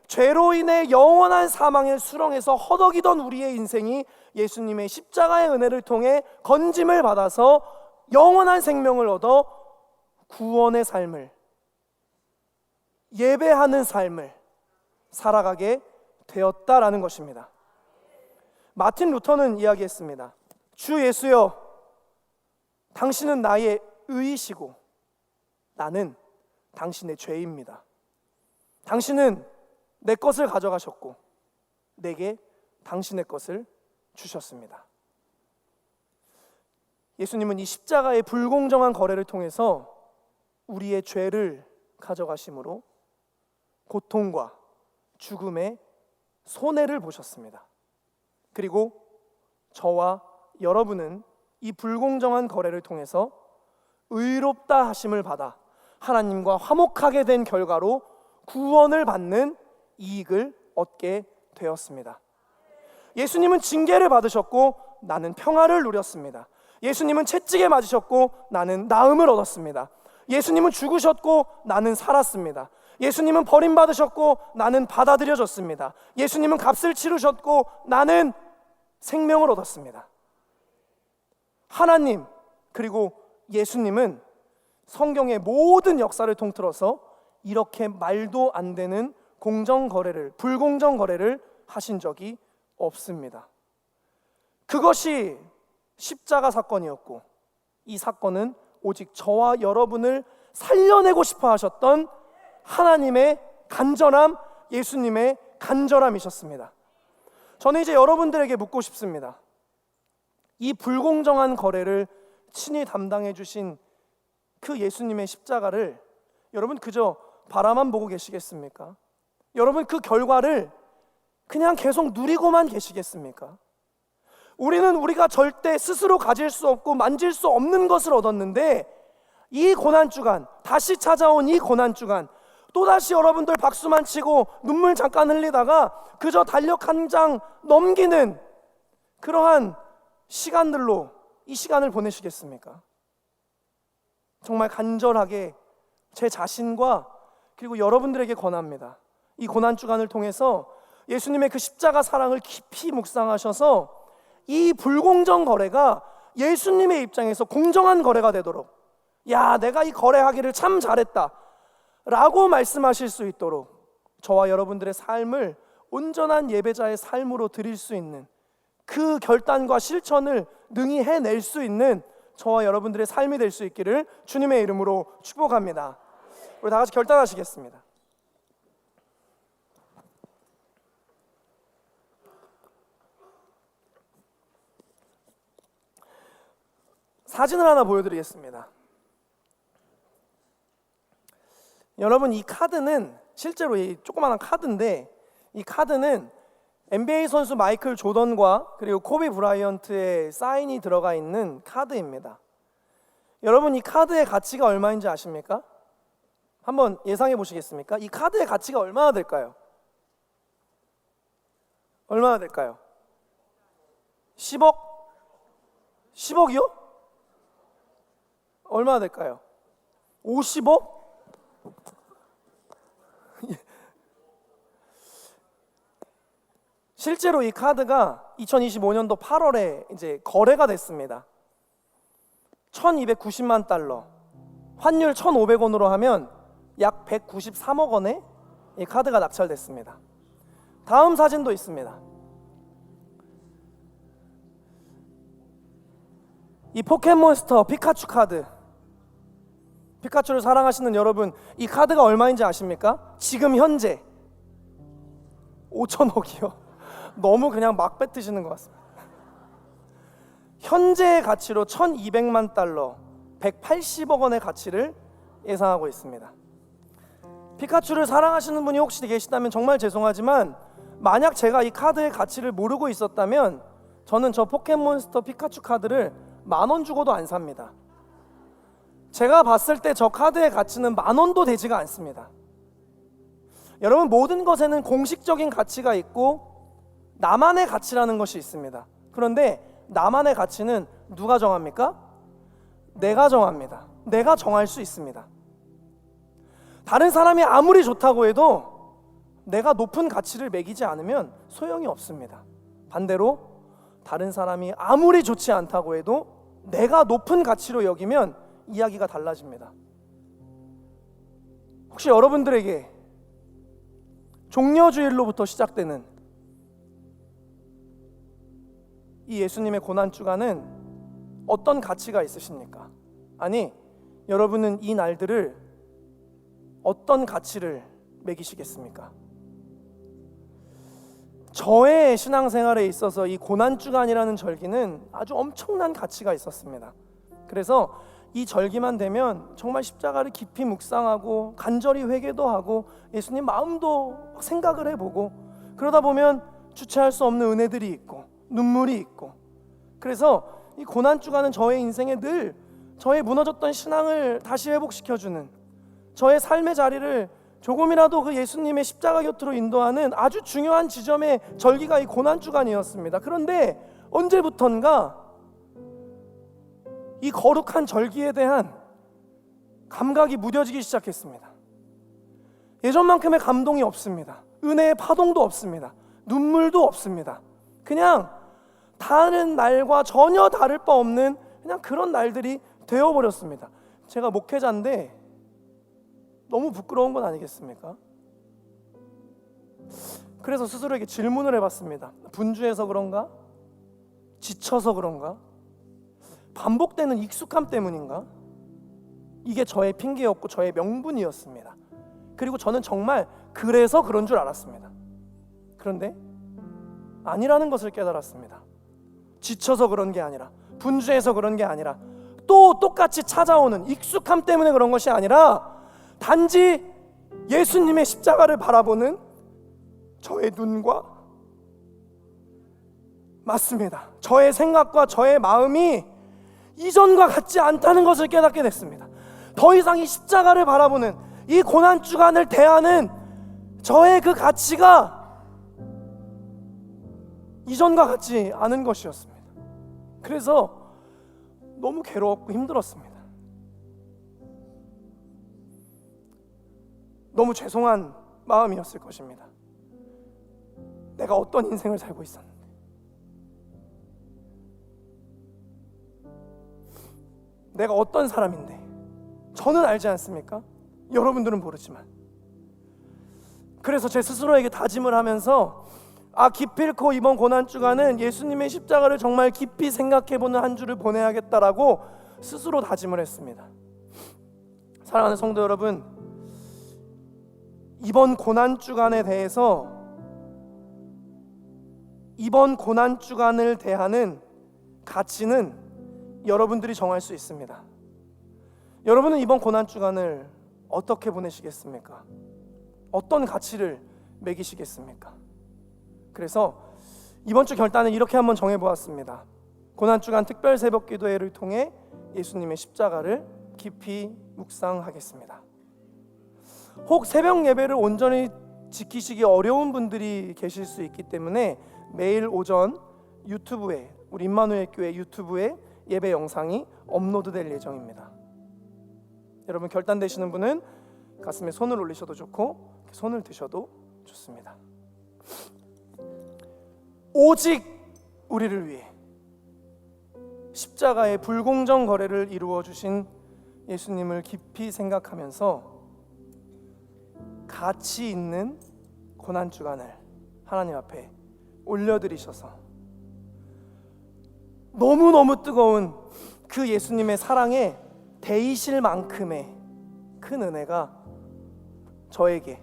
죄로 인해 영원한 사망의 수렁에서 허덕이던 우리의 인생이 예수님의 십자가의 은혜를 통해 건짐을 받아서 영원한 생명을 얻어 구원의 삶을, 예배하는 삶을 살아가게 되었다라는 것입니다. 마틴 루터는 이야기했습니다. 주 예수여, 당신은 나의 의이시고 나는 당신의 죄입니다. 당신은 내 것을 가져가셨고 내게 당신의 것을 주셨습니다. 예수님은 이 십자가의 불공정한 거래를 통해서 우리의 죄를 가져가심으로 고통과 죽음의 손해를 보셨습니다. 그리고 저와 여러분은 이 불공정한 거래를 통해서 의롭다 하심을 받아 하나님과 화목하게 된 결과로 구원을 받는 이익을 얻게 되었습니다. 예수님은 징계를 받으셨고 나는 평화를 누렸습니다. 예수님은 채찍에 맞으셨고 나는 나음을 얻었습니다. 예수님은 죽으셨고 나는 살았습니다. 예수님은 버림받으셨고 나는 받아들여졌습니다. 예수님은 값을 치르셨고 나는 생명을 얻었습니다. 하나님 그리고 예수님은 성경의 모든 역사를 통틀어서 이렇게 말도 안 되는 불공정 거래를 하신 적이 없습니다. 그것이 십자가 사건이었고, 이 사건은 오직 저와 여러분을 살려내고 싶어 하셨던 하나님의 간절함, 예수님의 간절함이셨습니다. 저는 이제 여러분들에게 묻고 싶습니다. 이 불공정한 거래를 친히 담당해 주신 그 예수님의 십자가를 여러분 그저 바라만 보고 계시겠습니까? 여러분 그 결과를 그냥 계속 누리고만 계시겠습니까? 우리는 우리가 절대 스스로 가질 수 없고 만질 수 없는 것을 얻었는데, 이 고난주간, 다시 찾아온 이 고난주간, 또다시 여러분들 박수만 치고 눈물 잠깐 흘리다가 그저 달력 한 장 넘기는 그러한 시간들로 이 시간을 보내시겠습니까? 정말 간절하게 제 자신과 그리고 여러분들에게 권합니다. 이 고난주간을 통해서 예수님의 그 십자가 사랑을 깊이 묵상하셔서 이 불공정 거래가 예수님의 입장에서 공정한 거래가 되도록, 야, 내가 이 거래하기를 참 잘했다 라고 말씀하실 수 있도록 저와 여러분들의 삶을 온전한 예배자의 삶으로 드릴 수 있는, 그 결단과 실천을 능히 해낼 수 있는 저와 여러분들의 삶이 될 수 있기를 주님의 이름으로 축복합니다. 우리 다 같이 결단하시겠습니다. 사진을 하나 보여드리겠습니다. 여러분, 이 카드는 실제로 이 조그마한 카드인데, 이 카드는 NBA 선수 마이클 조던과 그리고 코비 브라이언트의 사인이 들어가 있는 카드입니다. 여러분, 이 카드의 가치가 얼마인지 아십니까? 한번 예상해 보시겠습니까? 이 카드의 가치가 얼마나 될까요? 얼마나 될까요? 10억? 10억이요? 얼마나 될까요? 50억? 실제로 이 카드가 2025년도 8월에 이제 거래가 됐습니다. 1290만 달러, 환율 1500원으로 하면 약 193억 원에 이 카드가 낙찰됐습니다. 다음 사진도 있습니다. 이 포켓몬스터 피카츄 카드, 피카츄를 사랑하시는 여러분, 이 카드가 얼마인지 아십니까? 지금 현재 5천억이요. 너무 그냥 막 뱉으시는 것 같습니다. 현재의 가치로 1200만 달러, 180억 원의 가치를 예상하고 있습니다. 피카츄를 사랑하시는 분이 혹시 계시다면 정말 죄송하지만 만약 제가 이 카드의 가치를 모르고 있었다면 저는 저 포켓몬스터 피카츄 카드를 10,000원 주고도 안 삽니다. 제가 봤을 때 저 카드의 가치는 10,000원도 되지가 않습니다. 여러분, 모든 것에는 공식적인 가치가 있고 나만의 가치라는 것이 있습니다. 그런데 나만의 가치는 누가 정합니까? 내가 정합니다. 내가 정할 수 있습니다. 다른 사람이 아무리 좋다고 해도 내가 높은 가치를 매기지 않으면 소용이 없습니다. 반대로 다른 사람이 아무리 좋지 않다고 해도 내가 높은 가치로 여기면 이야기가 달라집니다. 혹시 여러분들에게 종려주일로부터 시작되는 이 예수님의 고난주간은 어떤 가치가 있으십니까? 아니, 여러분은 이 날들을 어떤 가치를 매기시겠습니까? 저의 신앙생활에 있어서 이 고난주간이라는 절기는 아주 엄청난 가치가 있었습니다. 그래서 이 절기만 되면 정말 십자가를 깊이 묵상하고 간절히 회개도 하고 예수님 마음도 생각을 해보고, 그러다 보면 주체할 수 없는 은혜들이 있고 눈물이 있고, 그래서 이 고난주간은 저의 인생에 늘 저의 무너졌던 신앙을 다시 회복시켜주는, 저의 삶의 자리를 조금이라도 그 예수님의 십자가 곁으로 인도하는 아주 중요한 지점의 절기가 이 고난주간이었습니다. 그런데 언제부턴가 이 거룩한 절기에 대한 감각이 무뎌지기 시작했습니다. 예전만큼의 감동이 없습니다. 은혜의 파동도 없습니다. 눈물도 없습니다. 그냥 다른 날과 전혀 다를 바 없는 그냥 그런 날들이 되어버렸습니다. 제가 목회자인데 너무 부끄러운 건 아니겠습니까? 그래서 스스로에게 질문을 해봤습니다. 분주해서 그런가? 지쳐서 그런가? 반복되는 익숙함 때문인가? 이게 저의 핑계였고 저의 명분이었습니다. 그리고 저는 정말 그래서 그런 줄 알았습니다. 그런데 아니라는 것을 깨달았습니다. 지쳐서 그런 게 아니라, 분주해서 그런 게 아니라, 또 똑같이 찾아오는 익숙함 때문에 그런 것이 아니라 단지 예수님의 십자가를 바라보는 저의 눈과, 맞습니다, 저의 생각과 저의 마음이 이전과 같지 않다는 것을 깨닫게 됐습니다. 더 이상 이 십자가를 바라보는, 이 고난주간을 대하는 저의 그 가치가 이전과 같지 않은 것이었습니다. 그래서 너무 괴로웠고 힘들었습니다. 너무 죄송한 마음이었을 것입니다. 내가 어떤 인생을 살고 있었는데, 내가 어떤 사람인데, 저는 알지 않습니까? 여러분들은 모르지만. 그래서 제 스스로에게 다짐을 하면서 기필코 이번 고난주간은 예수님의 십자가를 정말 깊이 생각해보는 한 주를 보내야겠다라고 스스로 다짐을 했습니다. 사랑하는 성도 여러분, 이번 고난주간에 대해서, 이번 고난주간을 대하는 가치는 여러분들이 정할 수 있습니다. 여러분은 이번 고난주간을 어떻게 보내시겠습니까? 어떤 가치를 매기시겠습니까? 그래서 이번 주 결단을 이렇게 한번 정해보았습니다. 고난주간 특별 새벽 기도회를 통해 예수님의 십자가를 깊이 묵상하겠습니다. 혹 새벽 예배를 온전히 지키시기 어려운 분들이 계실 수 있기 때문에 매일 오전 유튜브에, 우리 임마누엘 교회 유튜브에 예배 영상이 업로드될 예정입니다. 여러분, 결단되시는 분은 가슴에 손을 올리셔도 좋고 손을 드셔도 좋습니다. 오직 우리를 위해 십자가의 불공정 거래를 이루어 주신 예수님을 깊이 생각하면서 가치 있는 고난주간을 하나님 앞에 올려드리셔서 너무너무 뜨거운 그 예수님의 사랑에 데이실 만큼의 큰 은혜가 저에게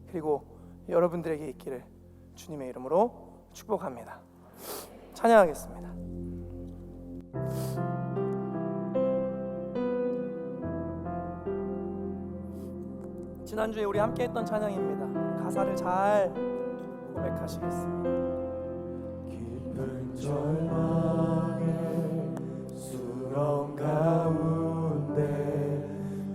그리고 여러분들에게 있기를 주님의 이름으로 축복합니다. 찬양하겠습니다. 지난주에 우리 함께 했던 찬양입니다. 가사를 잘 고백하시겠습니다. 깊은 절망의 수렁 가운데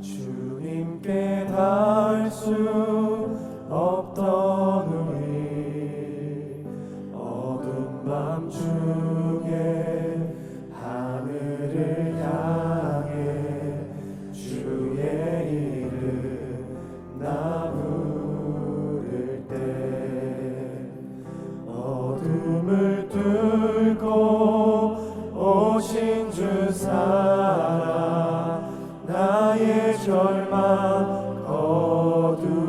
주님께 닿을 수 없던 우리 어두운 밤 중에 하늘을 향해 주의 이름 나 부를 때 어둠을 뚫고 오신 주 살아 나의 절망 거두셨네.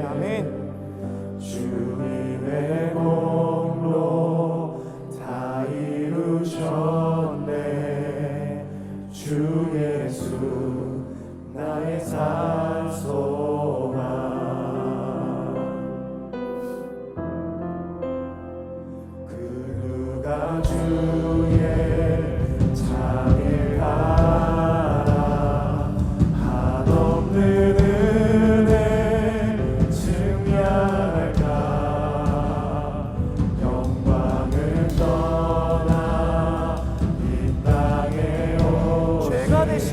아멘. 주님의 공로 다 이루셨네. 주 예수 나의 산소망. 그 누가 주의 자비를 알아 한없는 은혜 증명할까. 영광을 떠나 이 땅에 오신 죄가 되신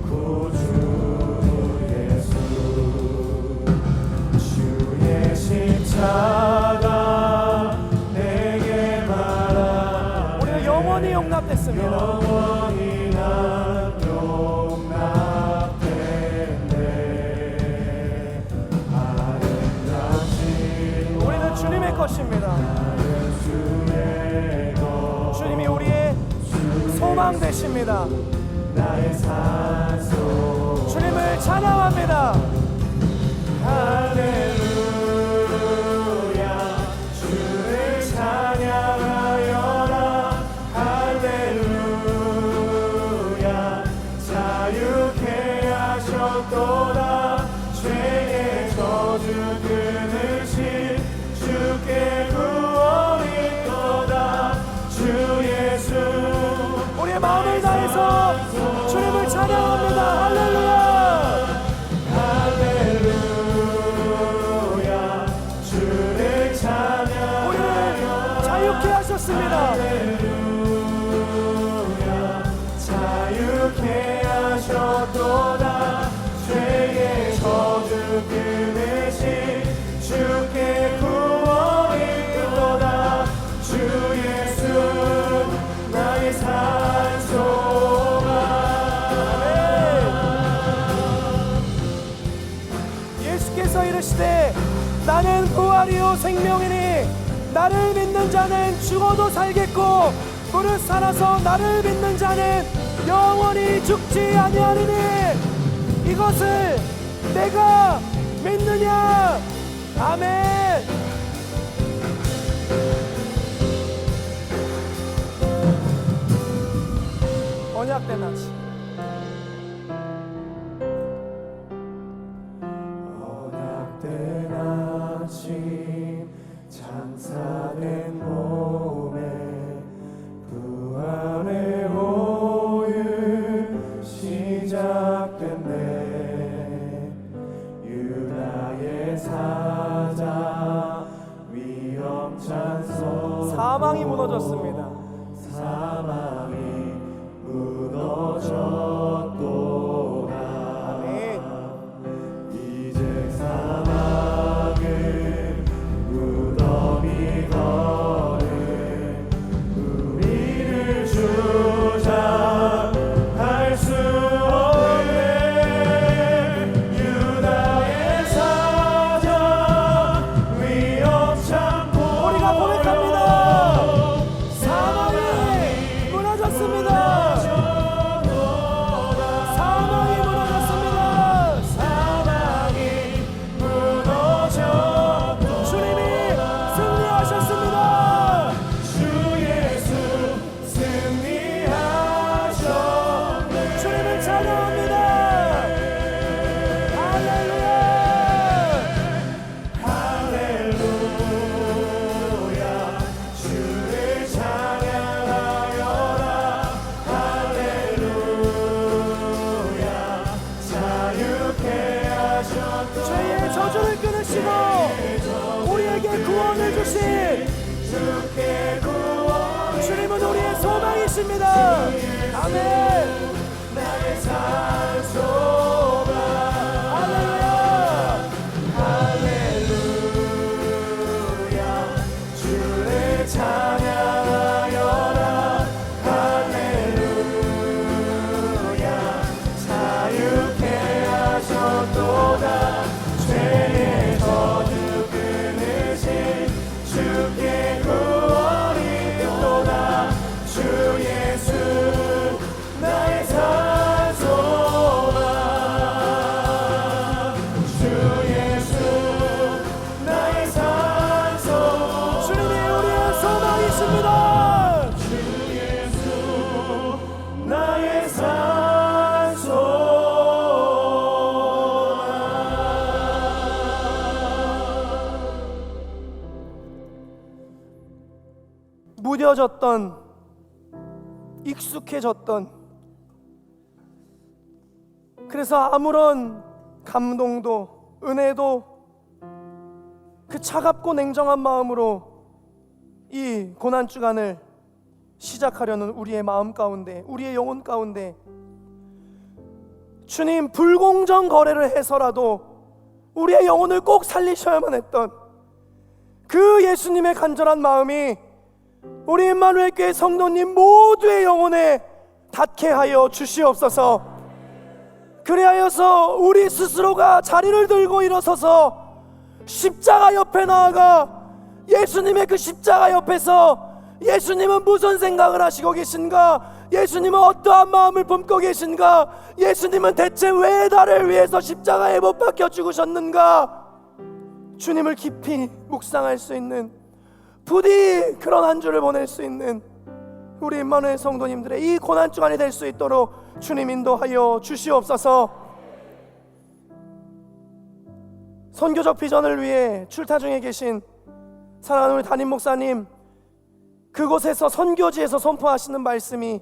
구주 예수 주의 십자가 내게 말하 우리가 영원히 용납됐습니다. 영원히 난 용납됐네. 아름답신 우리는 주님의 것입니다. 주의 것 주님이 우리의 소망 되십니다. 나의 산소 주님을 찬양합니다. 할렐루야 주를 찬양하여라. 할렐루야 자유케 하셨도다. 죄의 저주 끊으신 주께 구원이 있도다. 주 예수 우리의 마음을 다해서 주님을 찬양합니다. 할렐루야. 할렐루야 주를 찬양 우리를 자유케 하셨습니다. 할렐루야 자유케 하셨도다. 죄의 저주 끊으신 주께 구원이 있도다. 주 예수 나의 산소가. 예수께서 이르시되 나는 부활이요 생명이니 나를 믿는 자는 죽어도 살겠고 무릇 살아서 나를 믿는 자는 영원히 죽지 아니하리니 이것을 내가 믿느냐. 아멘. 언약된 아침 언약된 아침 장사된 몸에 부활의 오유 시작됐네. 유다의 사자 위험찬 소 사망이 무너졌습니다. 사망이 무너졌도다. 아멘. 이제 사막은 무덤이 거를 우리를 주장할 수 없네. 유다의 사자 위험찬 우리가 고백합니다. 자유케 하셨도다 죄의 저주를 끊으시고 우리에게 구원을 주신 주께 구원 주님은 우리의 소망이십니다. 아멘. 나의 산소가 할렐루야. 할렐루야 주를 찬양하여라 할렐루야 자유케 하셨도다 죄의 저주 끊으신 주께 구원이 있도다 주 예수 나의 산소가 주 예수 나의 산소 주님이 우리의 소망이십니다. 주 예수 나의 산소가 무뎌졌던 익숙해졌던 그래서 아무런 감동도 은혜도 그 차갑고 냉정한 마음으로 이 고난주간을 시작하려는 우리의 마음 가운데 우리의 영혼 가운데 주님 불공정 거래를 해서라도 우리의 영혼을 꼭 살리셔야만 했던 그 예수님의 간절한 마음이 우리 임마누엘 교회 성도님 모두의 영혼에 닿게 하여 주시옵소서. 그리하여서 우리 스스로가 자리를 들고 일어서서 십자가 옆에 나아가 예수님의 그 십자가 옆에서 예수님은 무슨 생각을 하시고 계신가? 예수님은 어떠한 마음을 품고 계신가? 예수님은 대체 왜 나를 위해서 십자가에 못 박혀 죽으셨는가? 주님을 깊이 묵상할 수 있는 부디 그런 한 주를 보낼 수 있는 우리 임마누엘 성도님들의 이 고난주간이 될 수 있도록 주님 인도하여 주시옵소서. 선교적 비전을 위해 출타 중에 계신 사랑하는 우리 담임 목사님, 그곳에서 선교지에서 선포하시는 말씀이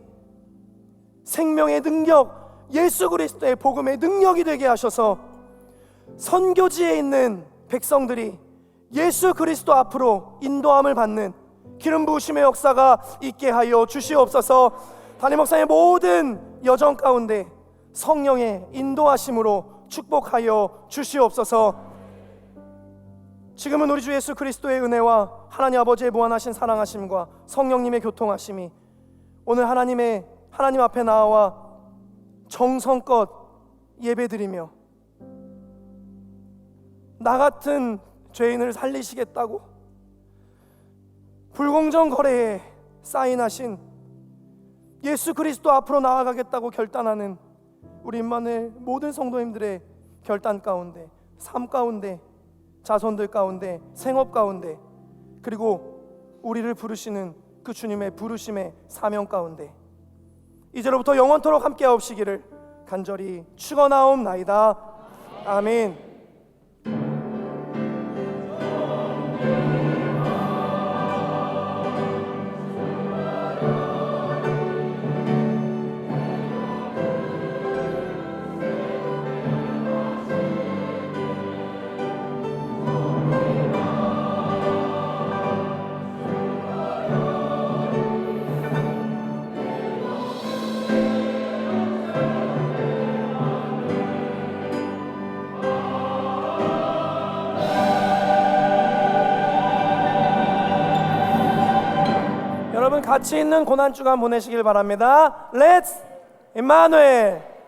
생명의 능력, 예수 그리스도의 복음의 능력이 되게 하셔서 선교지에 있는 백성들이 예수 그리스도 앞으로 인도함을 받는 기름 부으심의 역사가 있게 하여 주시옵소서. 담임 목사의 모든 여정 가운데 성령의 인도하심으로 축복하여 주시옵소서. 지금은 우리 주 예수 그리스도의 은혜와 하나님 아버지의 무한하신 사랑하심과 성령님의 교통하심이 오늘 하나님 앞에 나와 정성껏 예배드리며 나 같은 죄인을 살리시겠다고 불공정 거래에 사인하신 예수 그리스도 앞으로 나아가겠다고 결단하는 우리 임마누엘 모든 성도님들의 결단 가운데, 삶 가운데, 자손들 가운데, 생업 가운데, 그리고 우리를 부르시는 그 주님의 부르심의 사명 가운데 이제로부터 영원토록 함께하옵시기를 간절히 축원하옵나이다. 아멘. 여러분 같이 있는 고난주간 보내시길 바랍니다. Let's 임마누엘.